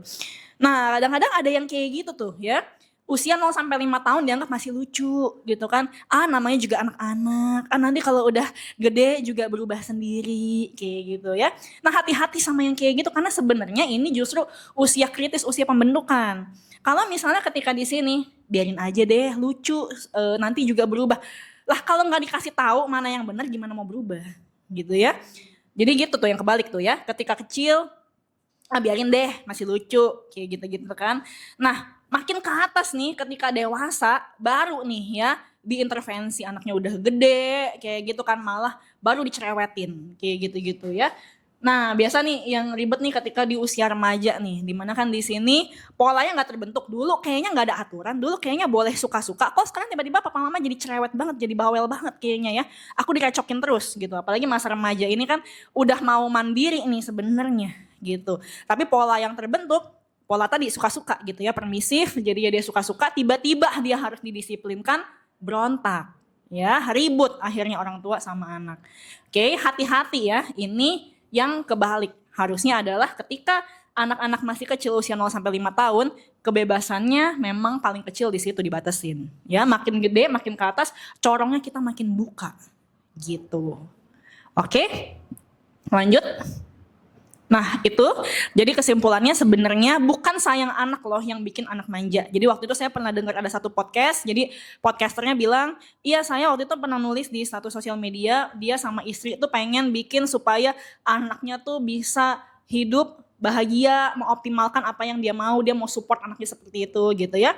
Nah kadang-kadang ada yang kayak gitu tuh ya. Usia 0 sampai 5 tahun dianggap masih lucu gitu kan. Namanya juga anak-anak. Nanti kalau udah gede juga berubah sendiri kayak gitu ya. Nah, hati-hati sama yang kayak gitu karena sebenarnya ini justru usia kritis, usia pembentukan. Kalau misalnya ketika di sini biarin aja deh, lucu, nanti juga berubah. Lah kalau nggak dikasih tahu mana yang benar gimana mau berubah gitu ya. Jadi gitu tuh yang kebalik tuh ya. Ketika kecil biarin deh masih lucu kayak gitu-gitu kan. Nah, makin ke atas nih ketika dewasa baru nih ya diintervensi anaknya udah gede kayak gitu kan malah baru dicerewetin kayak gitu-gitu ya. Nah biasa nih yang ribet nih ketika di usia remaja nih dimana kan di sini polanya nggak terbentuk dulu kayaknya nggak ada aturan dulu kayaknya boleh suka-suka kok sekarang tiba-tiba papa mama jadi cerewet banget jadi bawel banget kayaknya ya aku direcokin terus gitu apalagi masa remaja ini kan udah mau mandiri nih sebenarnya gitu tapi pola yang terbentuk pola tadi suka-suka gitu ya permisif jadi dia suka-suka tiba-tiba dia harus didisiplinkan berontak Ya, ribut akhirnya orang tua sama anak. Oke, hati-hati ya. Ini yang kebalik. Harusnya adalah ketika anak-anak masih kecil usia 0 sampai 5 tahun, kebebasannya memang paling kecil di situ dibatasin. Ya, makin gede, makin ke atas, corongnya kita makin buka. Gitu. Oke. Lanjut. Nah itu, jadi kesimpulannya sebenarnya bukan sayang anak loh yang bikin anak manja. Jadi waktu itu saya pernah dengar ada satu podcast, jadi podcasternya bilang, iya saya waktu itu pernah nulis di status sosial media, dia sama istri itu pengen bikin supaya anaknya tuh bisa hidup bahagia, mengoptimalkan apa yang dia mau support anaknya seperti itu gitu ya.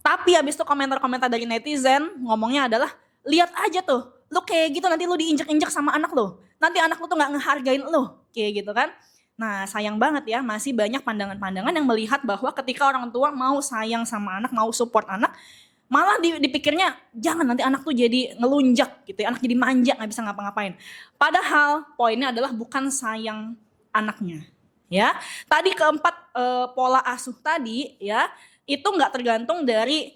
Tapi habis itu komentar-komentar dari netizen ngomongnya adalah, lihat aja tuh, lu kayak gitu nanti lu diinjak-injak sama anak lu. Nanti anak lu tuh gak ngehargain lu, kayak gitu kan. Nah sayang banget ya, masih banyak pandangan-pandangan yang melihat bahwa ketika orang tua mau sayang sama anak, mau support anak, malah dipikirnya jangan nanti anak tuh jadi ngelunjak gitu ya, anak jadi manja gak bisa ngapa-ngapain. Padahal poinnya adalah bukan sayang anaknya. Ya, tadi keempat pola asuh tadi ya, itu gak tergantung dari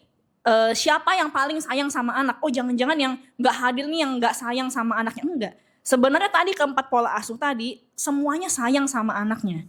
siapa yang paling sayang sama anak. Oh jangan-jangan yang gak hadir nih yang gak sayang sama anaknya, enggak. Sebenarnya tadi keempat pola asuh tadi semuanya sayang sama anaknya.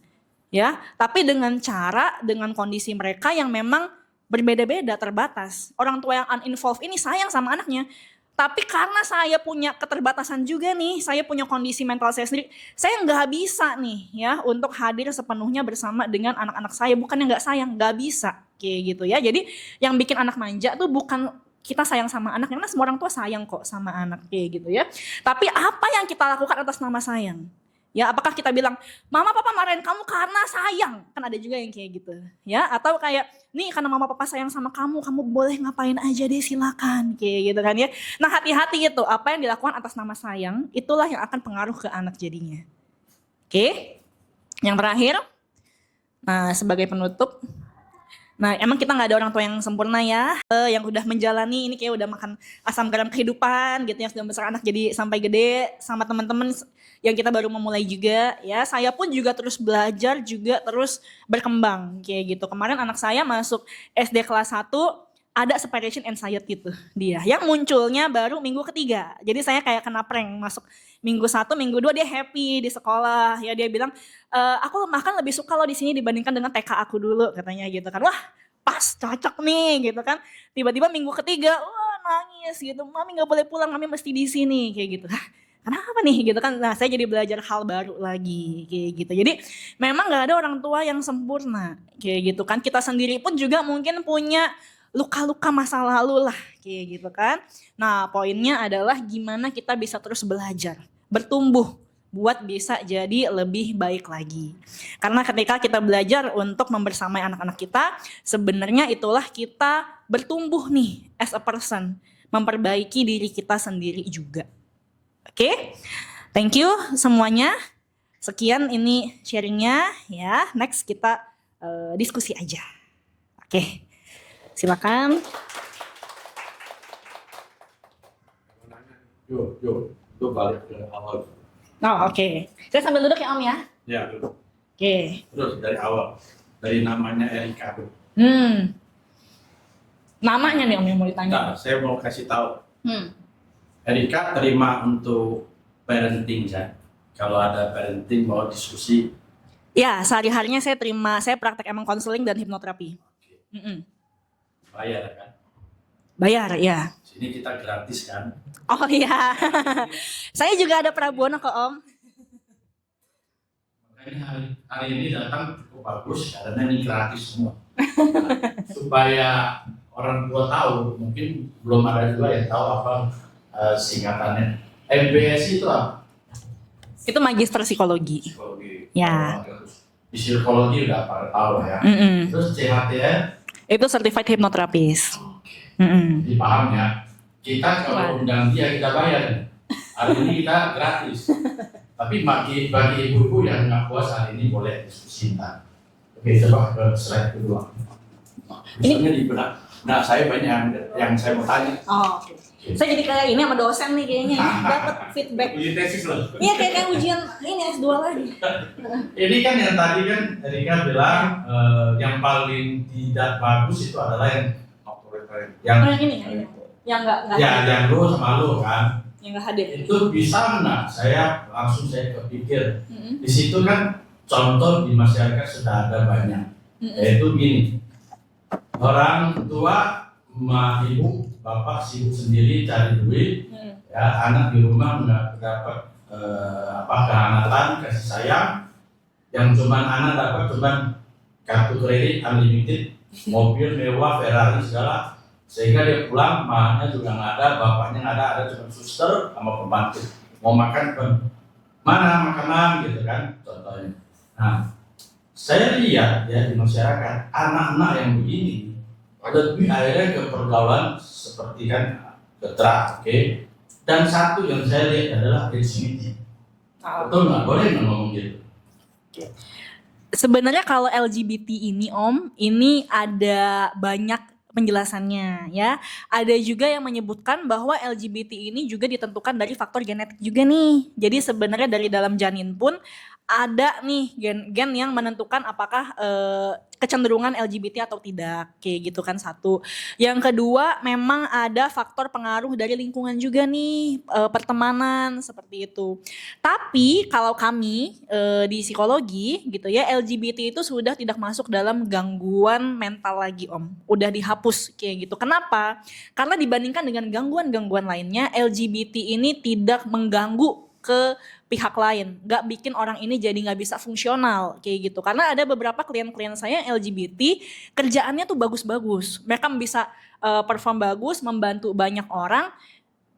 Ya, tapi dengan cara, dengan kondisi mereka yang memang berbeda-beda, terbatas. Orang tua yang uninvolved ini sayang sama anaknya. Tapi karena saya punya keterbatasan juga nih, saya punya kondisi mental saya sendiri, saya nggak bisa nih ya untuk hadir sepenuhnya bersama dengan anak-anak saya. Bukannya nggak sayang, nggak bisa kayak gitu ya. Jadi yang bikin anak manja tuh bukan kita sayang sama anak, karena semua orang tua sayang kok sama anak kayak gitu ya. Tapi apa yang kita lakukan atas nama sayang? Ya, apakah kita bilang, mama papa marahin kamu karena sayang? Kan ada juga yang kayak gitu. Ya, atau kayak, nih karena mama papa sayang sama kamu, kamu boleh ngapain aja deh silakan. Kayak gitu kan ya. Nah hati-hati itu, apa yang dilakukan atas nama sayang, itulah yang akan pengaruh ke anak jadinya. Oke, yang terakhir, nah sebagai penutup, nah emang kita nggak ada orang tua yang sempurna ya, yang udah menjalani ini kayak udah makan asam garam kehidupan gitu, yang sudah besar anak jadi sampai gede sama teman-teman yang kita baru memulai juga ya. Saya pun juga terus belajar, juga terus berkembang kayak gitu. Kemarin anak saya masuk SD kelas 1, ada separation anxiety tuh dia, yang munculnya baru minggu ketiga. Jadi saya kayak kena prank, masuk minggu 1, minggu 2 dia happy di sekolah ya, dia bilang aku bahkan lebih suka lo di sini dibandingkan dengan TK aku dulu katanya gitu kan. Wah pas, cocok nih gitu kan. Tiba-tiba minggu ketiga wah nangis gitu, mami nggak boleh pulang, mami mesti di sini kayak gitu. Kenapa nih gitu kan. Nah saya jadi belajar hal baru lagi kayak gitu. Jadi memang nggak ada orang tua yang sempurna kayak gitu kan. Kita sendiri pun juga mungkin punya luka-luka masa lalu lah kayak gitu kan. Nah poinnya adalah gimana kita bisa terus belajar, bertumbuh buat bisa jadi lebih baik lagi. Karena ketika kita belajar untuk membersamai anak-anak kita, sebenarnya itulah kita bertumbuh nih as a person, memperbaiki diri kita sendiri juga. Oke, thank you semuanya. Sekian ini sharingnya ya. Next kita diskusi aja. Oke. Silakan. Yuk balik ke awal. Oh oke. Saya sambil duduk ya Om ya. Ya, dulu. Oke. Terus dari awal, dari namanya Erika. Namanya nih Om yang mau ditanya. Nah, saya mau kasih tahu. Erika terima untuk parenting ya. Kalau ada parenting mau diskusi. Ya, sehari-harinya saya terima, saya praktek emang konseling dan hipnoterapi. Bayar kan? Bayar, ya. Sini kita gratis kan? Oh iya. Saya juga ada Prabono kok Om. Makanya hari ini datang cukup bagus karena ini gratis semua. Supaya orang tua tahu, mungkin belum ada juga yang tahu apa singkatannya. MBS itu apa? Itu magister psikologi. Psikologi. Ya. Di psikologi udah pada tahu ya. Terus CHTR? Itu certified hypnotherapist. Jadi paham ya. Kita kalau undang dia kita bayar. Hari ini kita gratis. Tapi bagi ibu-ibu yang nggak puas hari ini boleh diskusi ntar. Oke, coba ke slide kedua. Misalnya di benak saya banyak yang saya mau tanya. Oh, oke. Saya jadi kayak ini sama dosen nih kayaknya, dapat feedback. Ujian tesis loh. Iya kayak ujian ini S2 lagi. Ini kan yang tadi kan Erika bilang yang paling tidak bagus itu adalah yang Yang ini, Yang nggak Ya, yang lu sama lu kan. yang nggak hadir. Itu bisa nggak? Saya kepikir. Mm-mm. Di situ kan contoh di masyarakat sudah ada banyak. Mm-mm. Yaitu gini, orang tua, emak, ibu, bapak sibuk sendiri cari duit, Mm. ya anak di rumah nggak dapat kehangatan, kasih sayang. Yang cuman anak dapat cuman kartu kredit unlimited, mobil mewah, Ferrari segala, sehingga dia pulang, mahnya juga nggak ada, bapaknya nggak ada cuma suster sama pembantu. Mau makan mana makanan gitu kan, contohnya. Nah, saya lihat ya di masyarakat anak-anak yang begini lebih akhirnya ke pergaulan seperti kan keterak, oke. Dan satu yang saya lihat adalah LGBT. Betul nggak? Boleh nggak ngomong gitu? Sebenarnya kalau LGBT ini Om, ini ada banyak penjelasannya ya. Ada juga yang menyebutkan bahwa LGBT ini juga ditentukan dari faktor genetik juga nih. Jadi sebenarnya dari dalam janin pun ada nih gen yang menentukan apakah kecenderungan LGBT atau tidak, kayak gitu kan satu. Yang kedua memang ada faktor pengaruh dari lingkungan juga nih, pertemanan seperti itu. Tapi kalau kami di psikologi gitu ya, LGBT itu sudah tidak masuk dalam gangguan mental lagi Om, udah dihapus kayak gitu. Kenapa? Karena dibandingkan dengan gangguan-gangguan lainnya, LGBT ini tidak mengganggu ke pihak lain, nggak bikin orang ini jadi nggak bisa fungsional kayak gitu. Karena ada beberapa klien-klien saya yang LGBT kerjaannya tuh bagus-bagus, mereka bisa perform bagus, membantu banyak orang,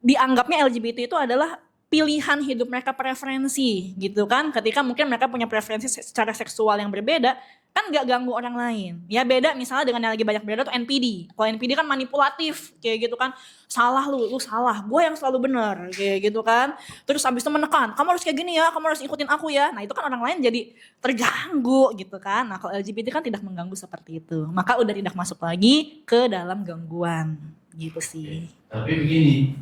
dianggapnya LGBT itu adalah pilihan hidup mereka, preferensi gitu kan. Ketika mungkin mereka punya preferensi secara seksual yang berbeda, kan nggak ganggu orang lain. Ya beda misalnya dengan yang lagi banyak beredar tuh NPD. Kalau NPD kan manipulatif kayak gitu kan. Salah lu salah, gue yang selalu benar kayak gitu kan. Terus habis itu menekan, kamu harus kayak gini ya, kamu harus ikutin aku ya. Nah itu kan orang lain jadi terganggu gitu kan. Nah kalau LGBT kan tidak mengganggu seperti itu. Maka udah tidak masuk lagi ke dalam gangguan gitu sih. Tapi begini,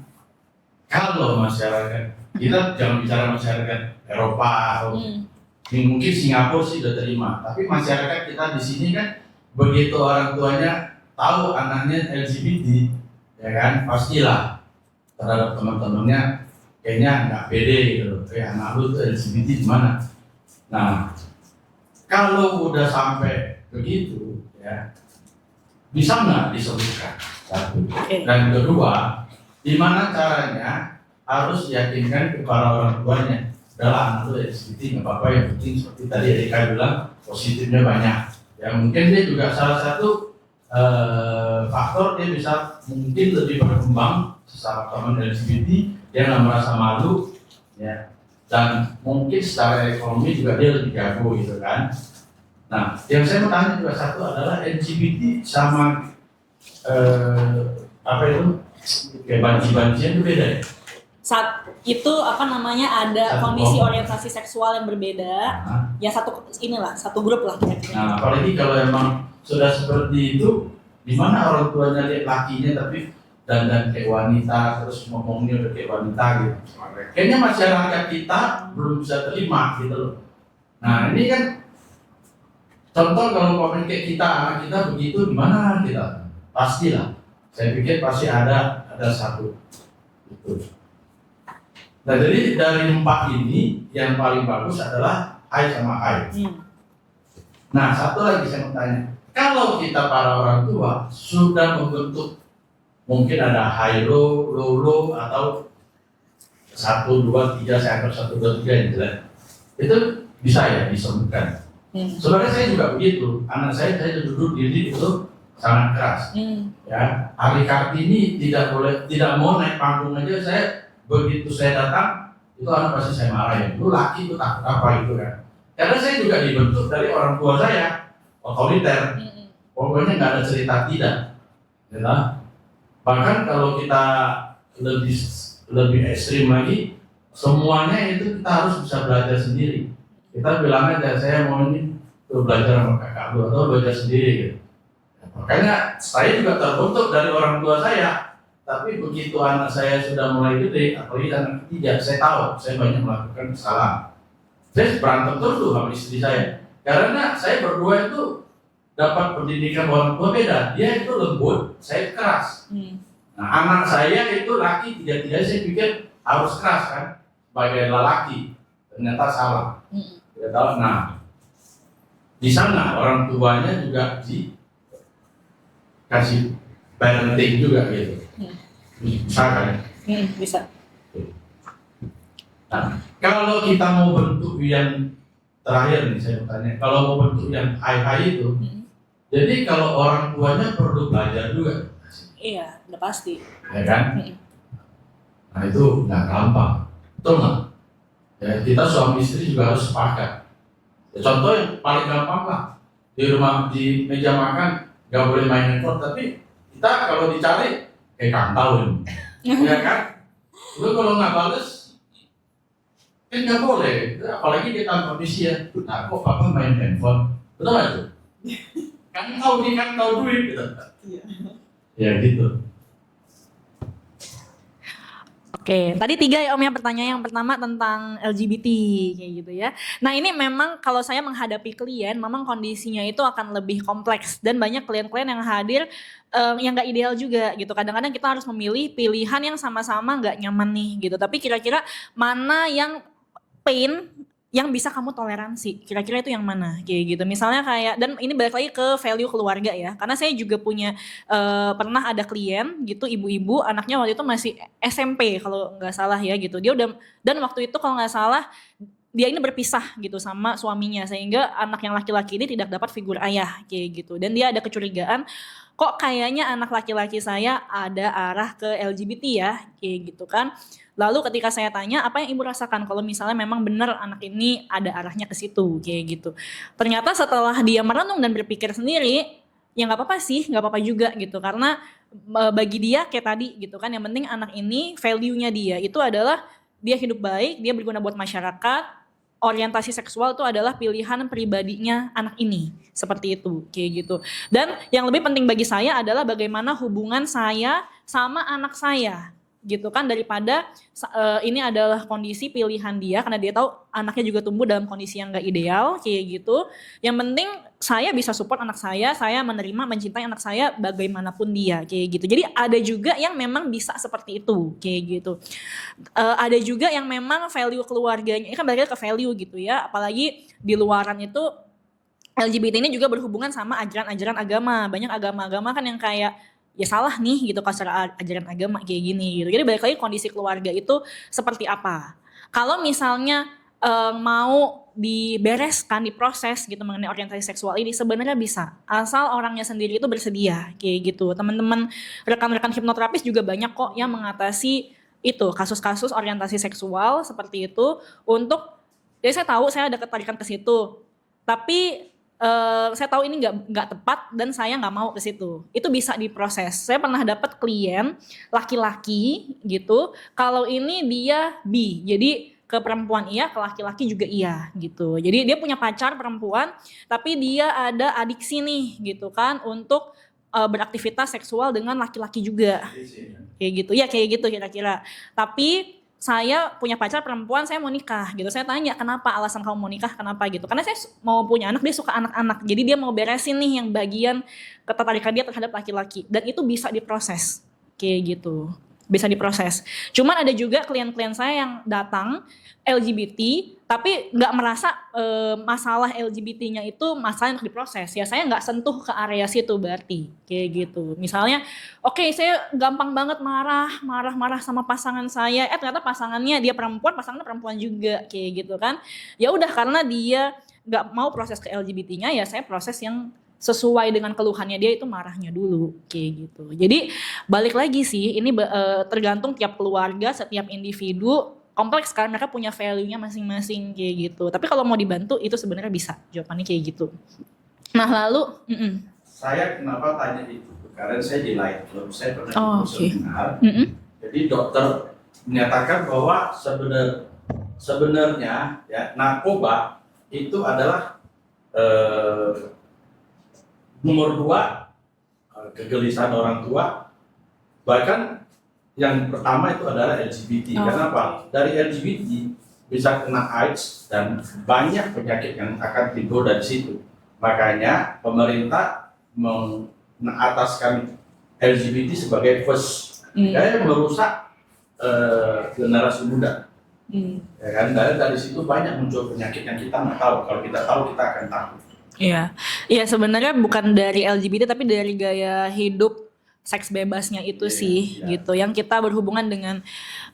kalau masyarakat, kita jangan bicara masyarakat Eropa atau mungkin Singapura sih udah terima, tapi masyarakat kita di sini kan begitu orang tuanya tahu anaknya LGBT, ya kan pastilah terhadap teman-temannya kayaknya nggak pede gitu, kayak anak lu tuh LGBT gimana? Nah, kalau udah sampai begitu, ya bisa nggak disembuhkan? Satu. Dan kedua, gimana caranya harus yakinkan kepada orang tuanya, adalah anak lu LGBT nggak apa-apa, yang penting seperti tadi Erika bilang positifnya banyak. Ya mungkin dia juga salah satu faktor dia bisa mungkin lebih berkembang sesama teman LGBT, dia nggak merasa malu, ya. Dan mungkin secara ekonomi juga dia lebih jago gitu kan. Nah, yang saya mau tanya juga satu adalah LGBT sama apa itu kayak banci-bancian itu beda ya? Saat itu apa namanya ada Satu kondisi kelompok. orientasi seksual yang berbeda, Nah, ya satu grup lah kira-kira. nah, apalagi kalau emang sudah seperti itu, di mana orang tuanya lihat lakinya tapi dan kayak wanita, terus ngomongnya udah kayak wanita gitu. Kayaknya masyarakat kita belum bisa terima gitu loh. Nah ini kan contoh kalau komen kayak kita, anak kita begitu gimana kita? Pastilah. Saya pikir pasti ada satu. Gitu. Nah jadi dari 4 ini yang paling bagus adalah I sama I. Nah satu lagi saya mau tanya, kalau kita para orang tua sudah membentuk mungkin ada high low, low low atau 1, 2, 3, saya anggap 1, 2, 3 yang jelas, itu bisa ya disembuhkan. Sebenarnya saya juga begitu, anak saya duduk didik itu sangat keras. Ya, Ari Kartini tidak mau naik panggung aja, saya begitu saya datang itu anak pasti saya marahin. Lu laki itu takut apa gitu kan? Karena saya juga dibentuk dari orang tua saya otoriter. Pokoknya nggak ada cerita tidak. Ya. Bahkan kalau kita lebih ekstrim lagi, semuanya itu kita harus bisa belajar sendiri. Kita bilang aja saya mau ini tuh belajar sama kakak lu atau belajar sendiri gitu. Makanya saya juga terbentuk dari orang tua saya. Tapi begitu anak saya sudah mulai gede, apalagi anak ketiga, saya tahu saya banyak melakukan kesalahan. Saya berantem terus tuh sama istri saya. Karena saya berdua itu dapat pendidikan orang tua beda. Dia itu lembut, saya keras. Nah, anak saya itu laki, tiga-tiga saya pikir harus keras kan, sebagai lelaki. Ternyata salah. Tidak tahu. Nah, di sana orang tuanya juga dikasih parenting juga gitu. Bisa kan? Bisa. Nah, kalau kita mau bentuk yang terakhir nih saya mau tanya, kalau mau bentuk yang high itu, jadi kalau orang tuanya perlu belajar juga. Iya, udah pasti. Ya kan? Nah itu nggak gampang, betul nggak? Ya, kita suami istri juga harus sepakat. Ya, contoh yang paling gampang lah, di rumah di meja makan nggak boleh main handphone, tapi kita kalau dicari kantauin, ya kan? Lu kalau nggak bales, kan nggak boleh, apalagi dia tanpa misi ya. Nah kok papa main handphone, betul nggak tuh? Kan tahu dia kan tahu duit gitu. Ya gitu. Oke, tadi 3 ya Om ya pertanyaan. Yang pertama tentang LGBT kayak gitu ya. Nah ini memang kalau saya menghadapi klien, memang kondisinya itu akan lebih kompleks dan banyak klien-klien yang hadir yang nggak ideal juga gitu. Kadang-kadang kita harus memilih pilihan yang sama-sama nggak nyaman nih gitu. Tapi kira-kira mana yang pain yang bisa kamu toleransi, kira-kira itu yang mana kayak gitu. Misalnya kayak, dan ini balik lagi ke value keluarga ya, karena saya juga punya pernah ada klien gitu, ibu-ibu anaknya waktu itu masih SMP kalau nggak salah ya gitu. Dia udah, dan waktu itu kalau nggak salah dia ini berpisah gitu sama suaminya, sehingga anak yang laki-laki ini tidak dapat figur ayah kayak gitu. Dan dia ada kecurigaan, kok kayaknya anak laki-laki saya ada arah ke LGBT ya kayak gitu kan. Lalu ketika saya tanya, apa yang ibu rasakan kalau misalnya memang benar anak ini ada arahnya ke situ kayak gitu. Ternyata setelah dia merenung dan berpikir sendiri, ya nggak apa-apa sih, nggak apa-apa juga gitu. Karena bagi dia kayak tadi gitu kan, yang penting anak ini value-nya dia itu adalah dia hidup baik, dia berguna buat masyarakat, orientasi seksual itu adalah pilihan pribadinya anak ini. Seperti itu, kayak gitu. Dan yang lebih penting bagi saya adalah bagaimana hubungan saya sama anak saya gitu kan, daripada ini adalah kondisi pilihan dia karena dia tahu anaknya juga tumbuh dalam kondisi yang gak ideal kayak gitu. Yang penting saya bisa support anak saya menerima, mencintai anak saya bagaimanapun dia kayak gitu. Jadi ada juga yang memang bisa seperti itu kayak gitu. Ada juga yang memang value keluarganya, ini kan balik lagi ke value gitu ya, apalagi di luaran itu LGBT ini juga berhubungan sama ajaran-ajaran agama. Banyak agama-agama kan yang kayak ya salah nih gitu secara ajaran agama kayak gini gitu. Jadi balik lagi kondisi keluarga itu seperti apa. Kalau misalnya mau dibereskan, diproses gitu mengenai orientasi seksual ini sebenarnya bisa. Asal orangnya sendiri itu bersedia kayak gitu. Teman-teman rekan-rekan hipnoterapis juga banyak kok yang mengatasi itu kasus-kasus orientasi seksual seperti itu untuk, jadi saya tahu saya ada ketarikan ke situ. Tapi saya tahu ini nggak tepat dan saya nggak mau ke situ. Itu bisa diproses. Saya pernah dapat klien laki-laki gitu. Kalau ini dia bi, jadi ke perempuan iya, ke laki-laki juga iya gitu. Jadi dia punya pacar perempuan, tapi dia ada adiksi nih gitu kan untuk beraktivitas seksual dengan laki-laki juga. Kayak gitu. Ya kayak gitu kira-kira. Tapi saya punya pacar perempuan, saya mau nikah gitu. Saya tanya, kenapa alasan kamu mau nikah, kenapa gitu. Karena saya mau punya anak, dia suka anak-anak. Jadi dia mau beresin nih yang bagian ketertarikan dia terhadap laki-laki. Dan itu bisa diproses, kayak gitu. Bisa diproses. Cuman ada juga klien-klien saya yang datang LGBT, tapi nggak merasa masalah LGBT-nya itu masalah yang diproses. Ya saya nggak sentuh ke area situ berarti, kayak gitu. Misalnya, oke, saya gampang banget marah sama pasangan saya. Ternyata pasangannya dia perempuan, pasangannya perempuan juga, kayak gitu kan. Ya udah karena dia nggak mau proses ke LGBT-nya, ya saya proses yang sesuai dengan keluhannya dia, itu marahnya dulu kayak gitu. Jadi balik lagi sih, ini tergantung tiap keluarga, setiap individu, kompleks kan, mereka punya value-nya masing-masing kayak gitu. Tapi kalau mau dibantu itu sebenarnya bisa, jawabannya kayak gitu. Nah lalu Saya kenapa tanya itu? Karena saya di Light Club, saya pernah seminar. Jadi dokter menyatakan bahwa sebenarnya ya narkoba itu adalah nomor 2 kegelisahan orang tua. Bahkan yang pertama itu adalah LGBT. Kenapa? Dari LGBT bisa kena AIDS dan banyak penyakit yang akan timbul dari situ. Makanya pemerintah mengataskan LGBT sebagai first Gaya yang merusak generasi muda. Ya kan, dari situ banyak muncul penyakit yang kita nggak tahu. Kalau kita tahu, kita akan takut. Iya, iya sebenarnya bukan dari LGBT tapi dari gaya hidup seks bebasnya itu sih gitu. Yang kita berhubungan dengan,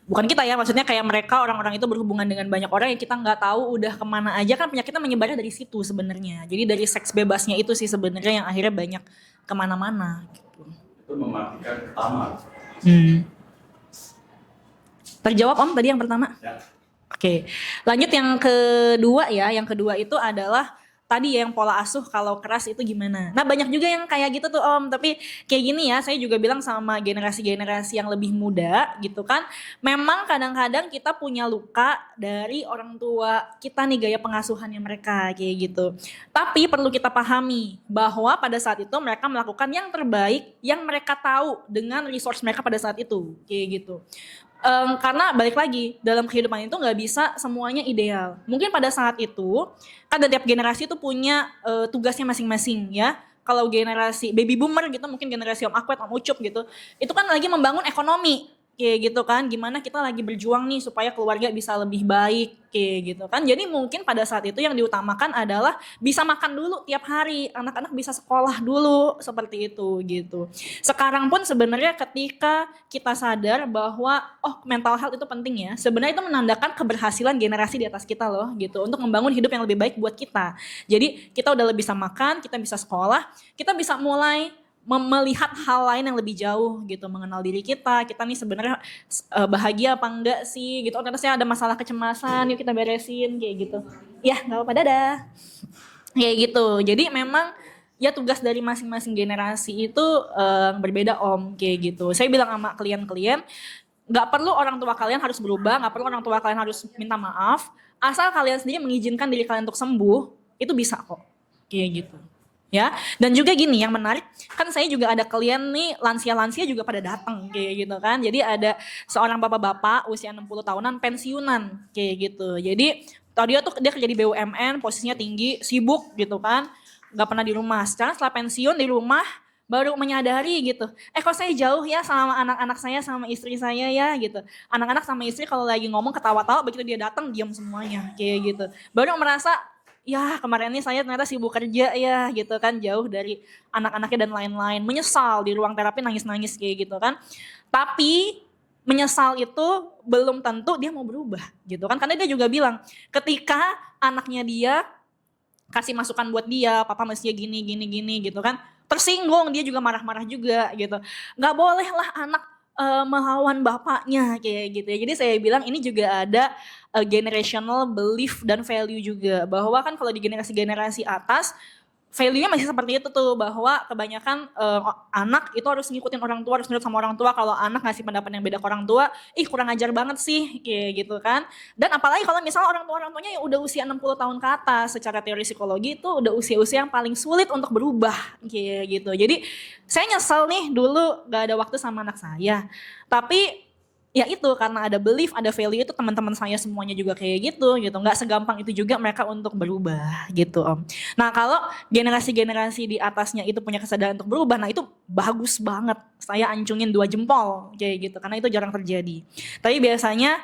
bukan kita ya, maksudnya kayak mereka orang-orang itu berhubungan dengan banyak orang yang kita nggak tahu udah kemana aja, kan penyakitnya menyebarnya dari situ sebenarnya. Jadi dari seks bebasnya itu sih sebenarnya yang akhirnya banyak kemana-mana. Gitu. Itu mematikan pertama. Terjawab Om tadi yang pertama? Ya. Oke, lanjut yang kedua ya. Yang kedua itu adalah tadi ya yang pola asuh kalau keras itu gimana. Nah banyak juga yang kayak gitu tuh Om. Tapi kayak gini ya, saya juga bilang sama generasi-generasi yang lebih muda gitu kan. Memang kadang-kadang kita punya luka dari orang tua kita nih, gaya pengasuhannya mereka kayak gitu. Tapi perlu kita pahami bahwa pada saat itu mereka melakukan yang terbaik yang mereka tahu dengan resource mereka pada saat itu kayak gitu. Karena balik lagi dalam kehidupan itu nggak bisa semuanya ideal. Mungkin pada saat itu kan tiap generasi itu punya tugasnya masing-masing ya. Kalau generasi baby boomer gitu, mungkin generasi Om Akwet, Om Ucup gitu, itu kan lagi membangun ekonomi kayak gitu kan. Gimana kita lagi berjuang nih supaya keluarga bisa lebih baik kayak gitu kan. Jadi mungkin pada saat itu yang diutamakan adalah bisa makan dulu tiap hari, anak-anak bisa sekolah dulu seperti itu gitu. Sekarang pun sebenarnya ketika kita sadar bahwa mental health itu penting ya, sebenarnya itu menandakan keberhasilan generasi di atas kita loh gitu untuk membangun hidup yang lebih baik buat kita. Jadi kita udah lebih bisa makan, kita bisa sekolah, kita bisa mulai melihat hal lain yang lebih jauh gitu, mengenal diri kita nih sebenarnya bahagia apa enggak sih gitu. Ternyata saya ada masalah kecemasan, yuk kita beresin kayak gitu. Ya nggak apa-apa, dadah. Kayak gitu. Jadi memang ya tugas dari masing-masing generasi itu berbeda Om kayak gitu. Saya bilang sama klien-klien, nggak perlu orang tua kalian harus berubah, nggak perlu orang tua kalian harus minta maaf, asal kalian sendiri mengizinkan diri kalian untuk sembuh, itu bisa kok kayak gitu. Ya, dan juga gini yang menarik, kan saya juga ada klien nih lansia-lansia juga pada datang kayak gitu kan. Jadi ada seorang bapak-bapak usia 60 tahunan pensiunan kayak gitu. Jadi dia kerja di BUMN, posisinya tinggi, sibuk gitu kan, nggak pernah di rumah. Sekarang setelah pensiun di rumah baru menyadari gitu, kok saya jauh ya sama anak-anak saya, sama istri saya ya gitu. Anak-anak sama istri kalau lagi ngomong ketawa-tawa, begitu dia datang diam semuanya kayak gitu. Baru merasa, ya kemarin ini saya ternyata sibuk kerja ya gitu kan, jauh dari anak-anaknya dan lain-lain. Menyesal di ruang terapi nangis-nangis kayak gitu kan. Tapi menyesal itu belum tentu dia mau berubah gitu kan. Karena dia juga bilang ketika anaknya dia kasih masukan buat dia, papa mestinya gini gitu kan, tersinggung, dia juga marah-marah juga gitu. Gak boleh lah anak melawan bapaknya kayak gitu ya. Jadi saya bilang ini juga ada generational belief dan value juga, bahwa kan kalau di generasi-generasi atas value-nya masih seperti itu tuh, bahwa kebanyakan anak itu harus ngikutin orang tua, harus nurut sama orang tua. Kalau anak ngasih pendapat yang beda ke orang tua, kurang ajar banget sih kayak gitu kan. Dan apalagi kalau misalnya orang tuanya yang udah usia 60 tahun ke atas, secara teori psikologi itu udah usia-usia yang paling sulit untuk berubah kayak gitu. Jadi saya nyesel nih dulu gak ada waktu sama anak saya. Tapi ya itu karena ada belief, ada value, itu teman-teman saya semuanya juga kayak gitu. Nggak segampang itu juga mereka untuk berubah gitu Om. Nah kalau generasi-generasi di atasnya itu punya kesadaran untuk berubah, nah itu bagus banget. Saya ancungin 2 jempol kayak gitu, karena itu jarang terjadi. Tapi biasanya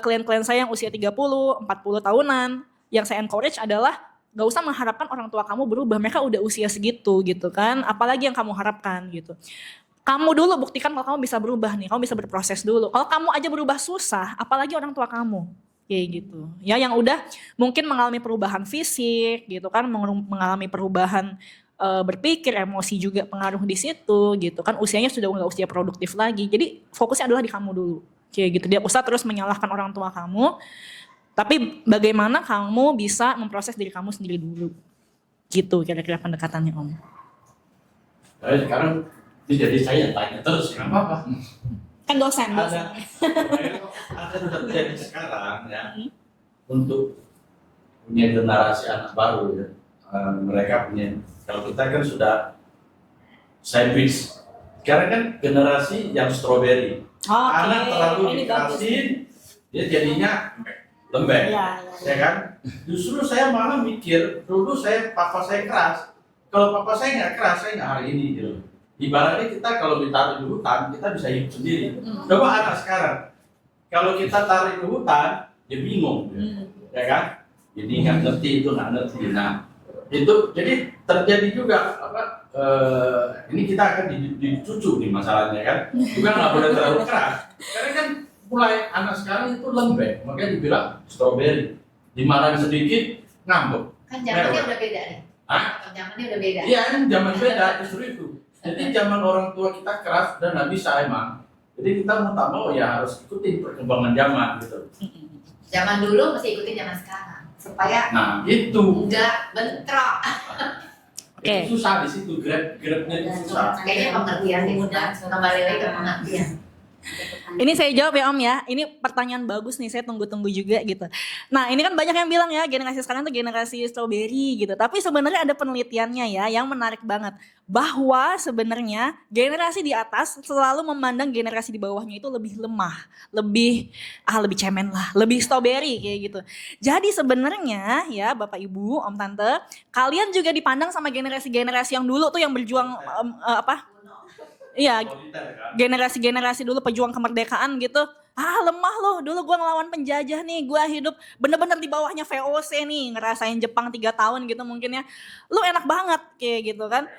klien-klien saya yang usia 30, 40 tahunan, yang saya encourage adalah gak usah mengharapkan orang tua kamu berubah, mereka udah usia segitu gitu kan. Apalagi yang kamu harapkan gitu. Kamu dulu buktikan kalau kamu bisa berubah nih, kamu bisa berproses dulu. Kalau kamu aja berubah susah, apalagi orang tua kamu. Kayak gitu. Ya yang udah mungkin mengalami perubahan fisik gitu kan, mengalami perubahan berpikir, emosi juga pengaruh di situ gitu kan. Usianya sudah nggak usia produktif lagi. Jadi fokusnya adalah di kamu dulu. Kayak gitu. Dia usah terus menyalahkan orang tua kamu. Tapi bagaimana kamu bisa memproses diri kamu sendiri dulu. Gitu kira-kira pendekatannya Om. Sekarang jadi saya tanya terus, nggak apa-apa. Kan dosen. Ada terjadi sekarang ya, untuk punya generasi anak baru ya. Mereka punya, kalau kita kan sudah sandwich. Sekarang kan generasi yang strawberry. Anak terlalu dikasih, dia jadinya lembek. Ya kan? Justru saya malah mikir, dulu papa saya keras. Kalau papa saya nggak keras, saya nggak hari ini gitu. Ibaratnya kita kalau ditaruh di hutan, kita bisa hidup sendiri. Coba anak sekarang, kalau kita tarik ke hutan, dia bingung, ya kan? Jadi nggak ngerti itu, nggak ngerti. Nah, itu jadi terjadi juga ini kita akan dicucu nih masalahnya kan. Juga nggak boleh terlalu keras. Karena kan mulai anak sekarang itu lembek, makanya dibilang strawberry. Dimarahin sedikit ngambek. Kan zamannya udah beda nih. Hah? Zamannya udah beda. Iya, kan zaman beda justru itu. Jadi zaman orang tua kita keras dan nggak bisa emang. Jadi kita mau tak mau ya harus ikutin perkembangan zaman gitu. Zaman dulu mesti ikutin zaman sekarang supaya Nah itu. enggak bentrok. Oke. Itu susah di situ, grab-grabnya itu susah. Kayaknya pengertian nih udah kembali lagi ke pengertian. Ini saya jawab ya Om ya. Ini pertanyaan bagus nih, saya tunggu-tunggu juga gitu. Nah ini kan banyak yang bilang ya generasi sekarang tuh generasi strawberry gitu. Tapi sebenarnya ada penelitiannya ya yang menarik banget. Bahwa sebenarnya generasi di atas selalu memandang generasi di bawahnya itu lebih lemah. Lebih cemen lah. Lebih strawberry kayak gitu. Jadi sebenarnya ya Bapak Ibu, Om Tante. Kalian juga dipandang sama generasi-generasi yang dulu tuh yang berjuang Iya, generasi-generasi dulu pejuang kemerdekaan gitu. Lemah lo, dulu gue ngelawan penjajah nih, gue hidup bener-bener di bawahnya VOC nih, ngerasain Jepang 3 tahun gitu mungkin ya. Lu enak banget kayak gitu kan.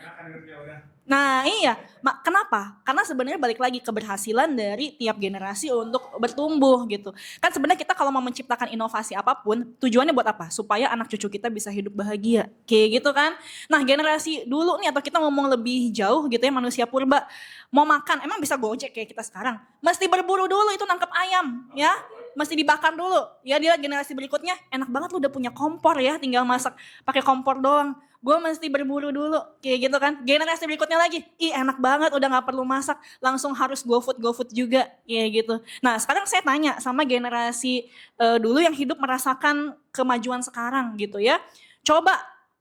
Nah iya, kenapa? Karena sebenarnya balik lagi keberhasilan dari tiap generasi untuk bertumbuh gitu. Kan sebenarnya kita kalau mau menciptakan inovasi apapun, tujuannya buat apa? Supaya anak cucu kita bisa hidup bahagia, kayak gitu kan. Nah generasi dulu nih, atau kita ngomong lebih jauh gitu ya, manusia purba, mau makan, emang bisa gojek kayak kita sekarang? Mesti berburu dulu itu nangkep ayam ya. Mesti dibakar dulu. Ya dia generasi berikutnya, enak banget lu udah punya kompor ya, tinggal masak pakai kompor doang. Gue mesti berburu dulu, kayak gitu kan. Generasi berikutnya lagi, enak banget udah gak perlu masak, langsung harus GoFood juga, kayak gitu. Nah sekarang saya tanya sama generasi dulu yang hidup merasakan kemajuan sekarang gitu ya. Coba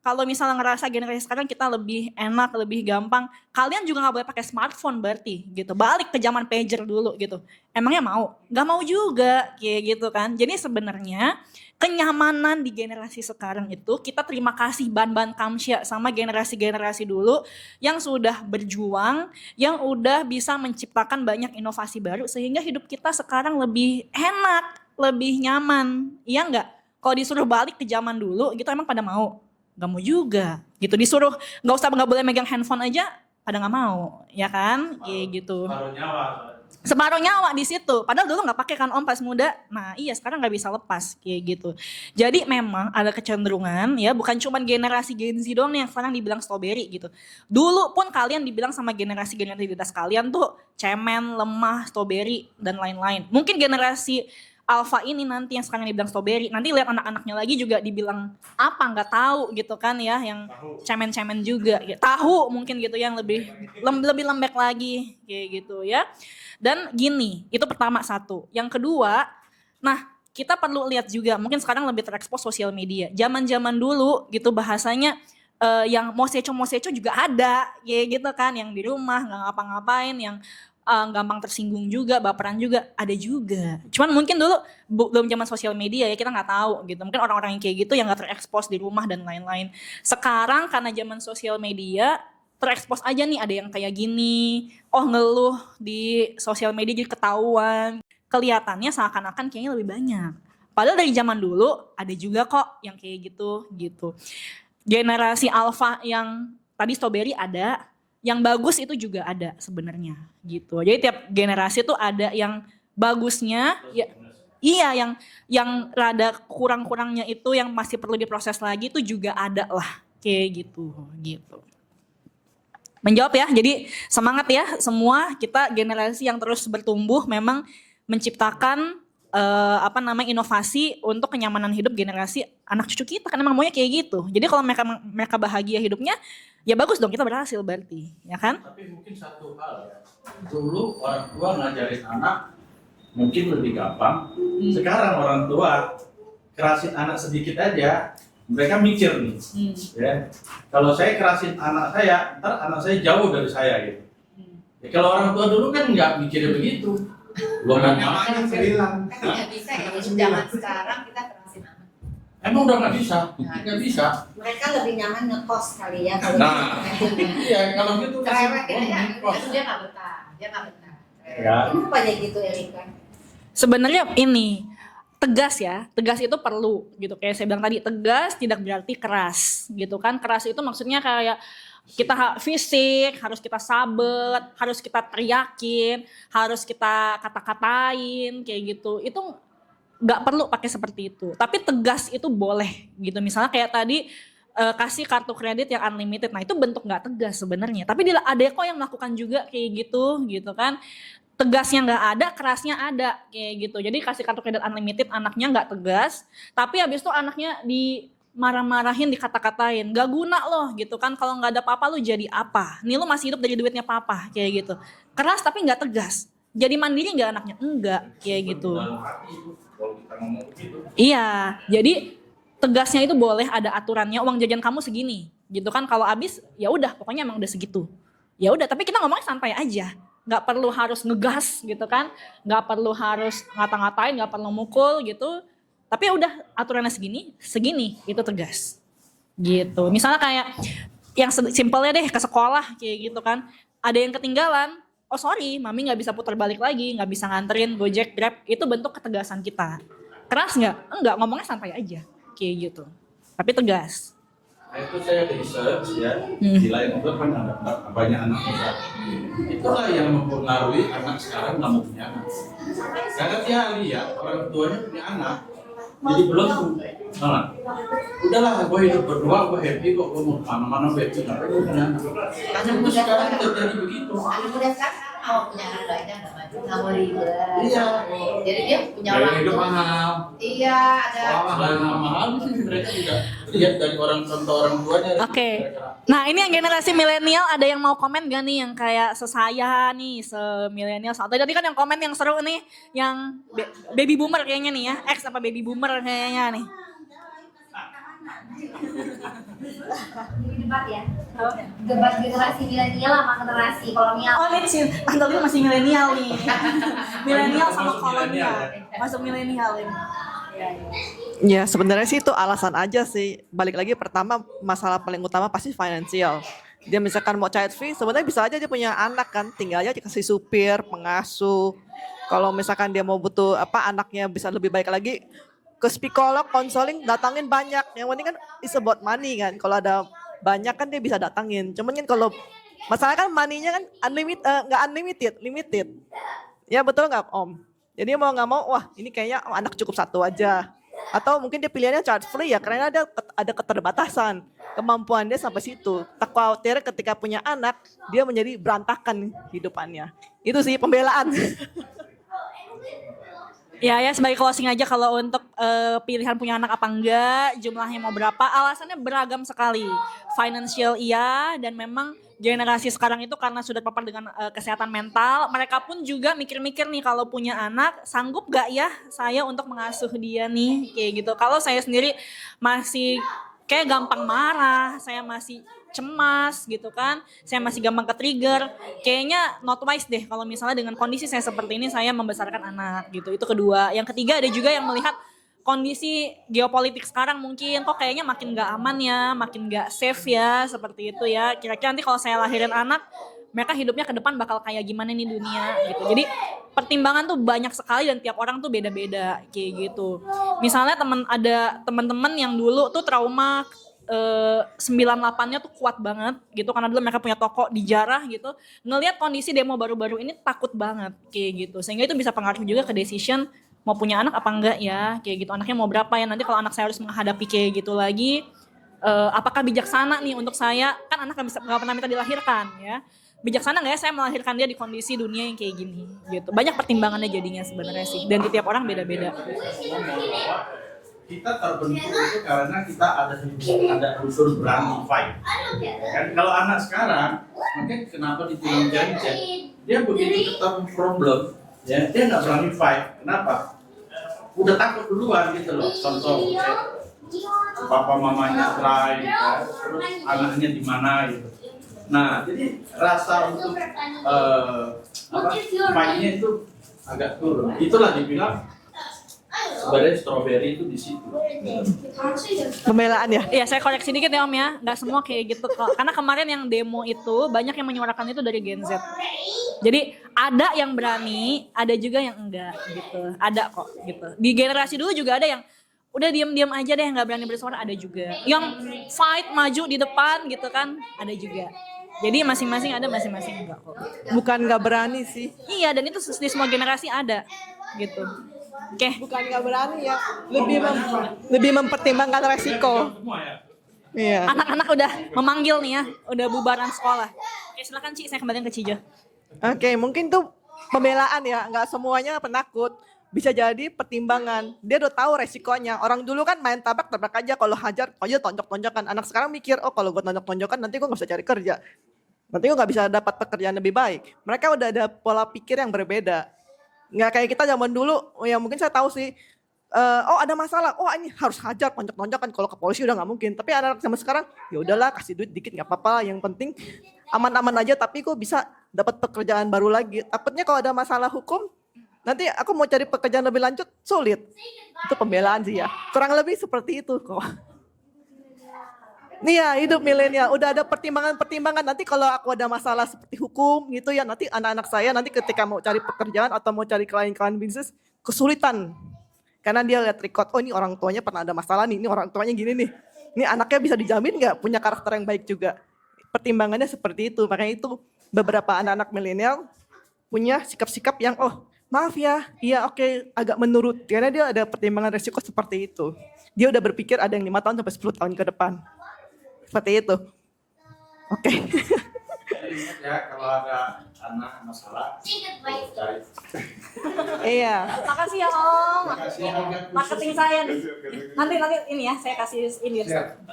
kalau misalnya ngerasa generasi sekarang kita lebih enak, lebih gampang, kalian juga gak boleh pakai smartphone berarti gitu. Balik ke zaman pager dulu gitu. Emangnya mau? Gak mau juga, kayak gitu kan. Jadi sebenarnya kenyamanan di generasi sekarang itu kita terima kasih ban-ban kamsya sama generasi-generasi dulu yang sudah berjuang, yang udah bisa menciptakan banyak inovasi baru sehingga hidup kita sekarang lebih enak, lebih nyaman. Iya enggak? Kalau disuruh balik ke zaman dulu gitu emang pada mau? Gak mau juga gitu. Disuruh nggak boleh megang handphone aja pada nggak mau, ya kan? Kayak gitu. Separuh nyawa di situ. Padahal dulu nggak pakai kan Om pas muda. Nah iya sekarang nggak bisa lepas kayak gitu. Jadi memang ada kecenderungan ya, bukan cuma generasi Gen Z doang nih yang sekarang dibilang strawberry gitu. Dulu pun kalian dibilang sama generasi di atas kalian tuh cemen, lemah, strawberry dan lain-lain. Mungkin generasi Alpha ini nanti yang sekarang dibilang strawberry, nanti lihat anak-anaknya lagi juga dibilang apa nggak tahu gitu kan ya, yang cemen-cemen juga. Tahu mungkin gitu yang lebih lembek lagi kayak gitu ya. Dan gini, itu pertama satu. Yang kedua, nah kita perlu lihat juga, mungkin sekarang lebih terekspos sosial media. Zaman-zaman dulu gitu bahasanya yang moseco juga ada, kayak gitu kan, yang di rumah nggak ngapa-ngapain, yang gampang tersinggung juga, baperan juga, ada juga. Cuman mungkin dulu belum zaman sosial media ya, kita nggak tahu gitu. Mungkin orang-orang yang kayak gitu yang nggak terekspos di rumah dan lain-lain. Sekarang karena zaman sosial media, terekspos aja nih ada yang kayak gini, ngeluh di sosial media jadi ketahuan, kelihatannya seakan-akan kayaknya lebih banyak. Padahal dari zaman dulu ada juga kok yang kayak gitu. Generasi Alpha yang tadi strawberry ada, yang bagus itu juga ada sebenarnya gitu. Jadi tiap generasi tuh ada yang bagusnya, ya, iya yang rada kurang-kurangnya itu yang masih perlu diproses lagi itu juga ada lah kayak gitu. Menjawab ya, jadi semangat ya semua, kita generasi yang terus bertumbuh memang menciptakan inovasi untuk kenyamanan hidup generasi anak cucu kita, kan emang maunya kayak gitu. Jadi kalau mereka bahagia hidupnya, ya bagus dong, kita berhasil berarti, ya kan? Tapi mungkin satu hal ya, dulu orang tua ngajarin anak mungkin lebih gampang. Sekarang orang tua kerasin anak sedikit aja, mereka mikir nih, ya. Kalau saya kerasin anak saya, ntar anak saya jauh dari saya gitu. Ya, kalau orang tua dulu kan nggak mikirnya begitu. Belum makan bilang. Kan nggak bisa ya, zaman sekarang kita kerasin anak. Emang udah nggak bisa, nggak bisa. Mereka lebih nyaman ngekos kali ya kalau Nah, iya kalau gitu Cerewet kasih ya, kos. dia nggak betah, dia nggak betah. Ya. Kenapa ya gitu Erika? Sebenarnya ini tegas ya, tegas itu perlu gitu. Kayak saya bilang tadi, tegas tidak berarti keras gitu kan. Keras itu maksudnya kayak kita fisik, harus kita sabet, harus kita teriakin, harus kita kata-katain kayak gitu. Itu nggak perlu pakai seperti itu. Tapi tegas itu boleh gitu. Misalnya kayak tadi kasih kartu kredit yang unlimited. Nah itu bentuk nggak tegas sebenarnya. Tapi ada kok yang melakukan juga kayak gitu kan. Tegasnya nggak ada, kerasnya ada kayak gitu. Jadi kasih kartu kredit unlimited, anaknya nggak tegas, tapi habis itu anaknya dimarah-marahin, dikata-katain, gak guna loh gitu kan. Kalau nggak ada papa lu jadi apa? Nih lu masih hidup dari duitnya papa kayak gitu. Keras tapi nggak tegas. Jadi mandiri nggak anaknya? Enggak kayak gitu. Iya, jadi tegasnya itu boleh ada aturannya. Uang jajan kamu segini, gitu kan? Kalau habis, ya udah, pokoknya emang udah segitu. Ya udah, tapi kita ngomongnya santai aja. Nggak perlu harus ngegas gitu kan, nggak perlu harus ngata-ngatain, nggak perlu mukul gitu. Tapi ya udah aturannya segini itu tegas. Gitu. Misalnya kayak yang simpelnya deh ke sekolah kayak gitu kan, ada yang ketinggalan, oh sorry, mami nggak bisa putar balik lagi, nggak bisa nganterin Gojek, Grab, itu bentuk ketegasan kita. Keras nggak? Enggak, ngomongnya santai aja kayak gitu. Tapi tegas. Nah, itu saya research ya, di lain itu kan ada banyak anak muda. Itulah yang mempengaruhi anak sekarang nggak mau punya anak. Karena dia lihat orang tuanya punya anak, jadi belum nah, udahlah gue hidup berdua, gue happy kok, gue mau mana-mana happy, nggak perlu punya anak. Karena gue sekarang terjadi begitu. Anak muda sekarang mau punya anak banyak, nggak mau ribet. Iya. Jadi dia punya Gaya waktu. hidup mahal. Iya, ada. Selain mahal sih mereka juga lihat dari orang contoh orang tuanya. Oke. Nah ini yang generasi milenial, ada yang mau komen gak nih yang kayak sesaya nih, semilenial. Tadi kan yang komen yang seru nih, yang baby boomer kayaknya nih ya, X apa baby boomer kayaknya nih. Ini debat ya. Debat generasi milenial sama generasi kolonial. Oh ini sih, Antoni masih milenial nih. Milenial sama kolonial, masuk milenial ini. Ya sebenarnya sih itu alasan aja sih. Balik lagi pertama masalah paling utama pasti finansial. Dia misalkan mau child free, sebenarnya bisa aja dia punya anak kan, tinggal aja dikasih supir, pengasuh. Kalau misalkan dia mau butuh anaknya bisa lebih baik lagi, ke psikolog, konseling, datangin banyak. Yang penting kan is about money kan. Kalau ada banyak kan dia bisa datangin. Cuman kan kalau masalah kan money-nya kan nggak unlimited, limited. Ya betul nggak Om? Jadi mau nggak mau, wah ini kayaknya anak cukup satu aja. Atau mungkin dia pilihannya child free ya, karena ada keterbatasan. Kemampuan dia sampai situ. Tak khawatir ketika punya anak, dia menjadi berantakan hidupannya. Itu sih pembelaan. Ya sebagai closing aja, kalau untuk pilihan punya anak apa enggak, jumlahnya mau berapa, alasannya beragam sekali. Financial iya, dan memang generasi sekarang itu karena sudah terpapar dengan kesehatan mental, mereka pun juga mikir-mikir nih kalau punya anak, sanggup gak ya saya untuk mengasuh dia nih, kayak gitu. Kalau saya sendiri masih kayak gampang marah, saya masih cemas gitu kan, saya masih gampang ke-trigger, kayaknya not wise deh kalau misalnya dengan kondisi saya seperti ini saya membesarkan anak gitu. Itu kedua. Yang ketiga, ada juga yang melihat kondisi geopolitik sekarang mungkin kok kayaknya makin gak aman ya, makin gak safe ya, seperti itu ya. Kira-kira nanti kalau saya lahirin anak, mereka hidupnya ke depan bakal kayak gimana nih dunia gitu. Jadi pertimbangan tuh banyak sekali dan tiap orang tuh beda-beda kayak gitu. Misalnya ada teman-teman yang dulu tuh trauma 98-nya tuh kuat banget gitu, karena dulu mereka punya toko di Jarah gitu. Ngelihat kondisi demo baru-baru ini takut banget kayak gitu. Sehingga itu bisa pengaruh juga ke decision mau punya anak apa enggak ya, kayak gitu. Anaknya mau berapa ya, nanti kalau anak saya harus menghadapi kayak gitu lagi, apakah bijaksana nih untuk saya, kan anak nggak pernah minta dilahirkan ya, bijaksana nggak ya saya melahirkan dia di kondisi dunia yang kayak gini gitu. Banyak pertimbangannya jadinya sebenarnya sih, dan di tiap orang beda-beda. Kita terbentuk itu karena kita ada unsur berani fight. Kan kalau anak sekarang, makanya kenapa di film Janji dia begitu ketemu problem, ya dia nggak berani fight. Kenapa? Udah takut duluan gitu loh. Contoh, papa mamanya try, ya, terus anaknya di mana gitu. Nah, jadi rasa untuk fight-nya itu agak turun. Itulah dibilang Sebenarnya strawberry itu di situ. Pembelaan ya. Iya, saya koreksi dikit ya Om ya, nggak semua kayak gitu kok. Karena kemarin yang demo itu banyak yang menyuarakan itu dari Gen Z. Jadi ada yang berani, ada juga yang enggak gitu. Ada kok gitu. Di generasi dulu juga ada yang udah diam-diam aja deh, nggak berani bersuara, ada juga. Yang fight maju di depan gitu kan, ada juga. Jadi masing-masing ada, masing-masing enggak kok. Bukan nggak berani sih. Iya, dan itu di semua generasi ada gitu. Oke. Bukan nggak berani ya. Lebih mempertimbangkan resiko. Iya. Anak-anak udah memanggil nih ya, udah bubaran sekolah. Oke, silakan Ci, saya kembalikan ke Cijo. Oke, mungkin tuh pembelaan ya, nggak semuanya penakut. Bisa jadi pertimbangan. Dia udah tahu resikonya. Orang dulu kan main tabrak aja, kalau hajar aja tonjok-tonjokan. Anak sekarang mikir, oh kalau gue tonjok-tonjokan nanti gue nggak bisa cari kerja. Nanti gue nggak bisa dapat pekerjaan lebih baik. Mereka udah ada pola pikir yang berbeda. Nggak kayak kita zaman dulu, ya mungkin saya tahu sih, oh ada masalah, oh ini harus hajar tonjok-tonjokan, kalau ke polisi udah nggak mungkin. Tapi anak-anak zaman sekarang, ya udahlah kasih duit dikit nggak apa-apa, yang penting aman-aman aja, tapi kok bisa dapat pekerjaan baru lagi. Takutnya kalau ada masalah hukum, nanti aku mau cari pekerjaan lebih lanjut, sulit. Itu pembelaan sih ya, kurang lebih seperti itu kok. Nih ya, hidup milenial udah ada pertimbangan-pertimbangan. Nanti kalau aku ada masalah seperti hukum gitu ya, nanti anak-anak saya nanti ketika mau cari pekerjaan atau mau cari klien-klien bisnis kesulitan. Karena dia lihat record, oh ini orang tuanya pernah ada masalah nih, ini orang tuanya gini nih. Ini anaknya bisa dijamin nggak punya karakter yang baik juga. Pertimbangannya seperti itu, makanya itu beberapa anak-anak milenial punya sikap-sikap yang maaf ya, iya oke, agak menurut. Karena dia ada pertimbangan resiko seperti itu. Dia udah berpikir ada yang 5 tahun sampai 10 tahun ke depan. Seperti itu. Oke. Ingat ya, kalau ada anak masalah, cari. Iya. Makasih ya Om. Makasih ya, Om. Marketing saya nih. Nanti ini ya, saya kasih ini.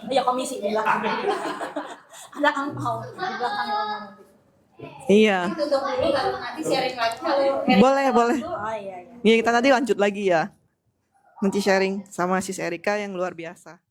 Ya komisi di belakang. Ada angpau di belakang Om nanti. Iya. Tutup dulu baru nanti sharing lagi kalau Boleh. Oh iya. Nih kita nanti lanjut lagi ya. Nanti sharing sama Sis Erika yang luar biasa.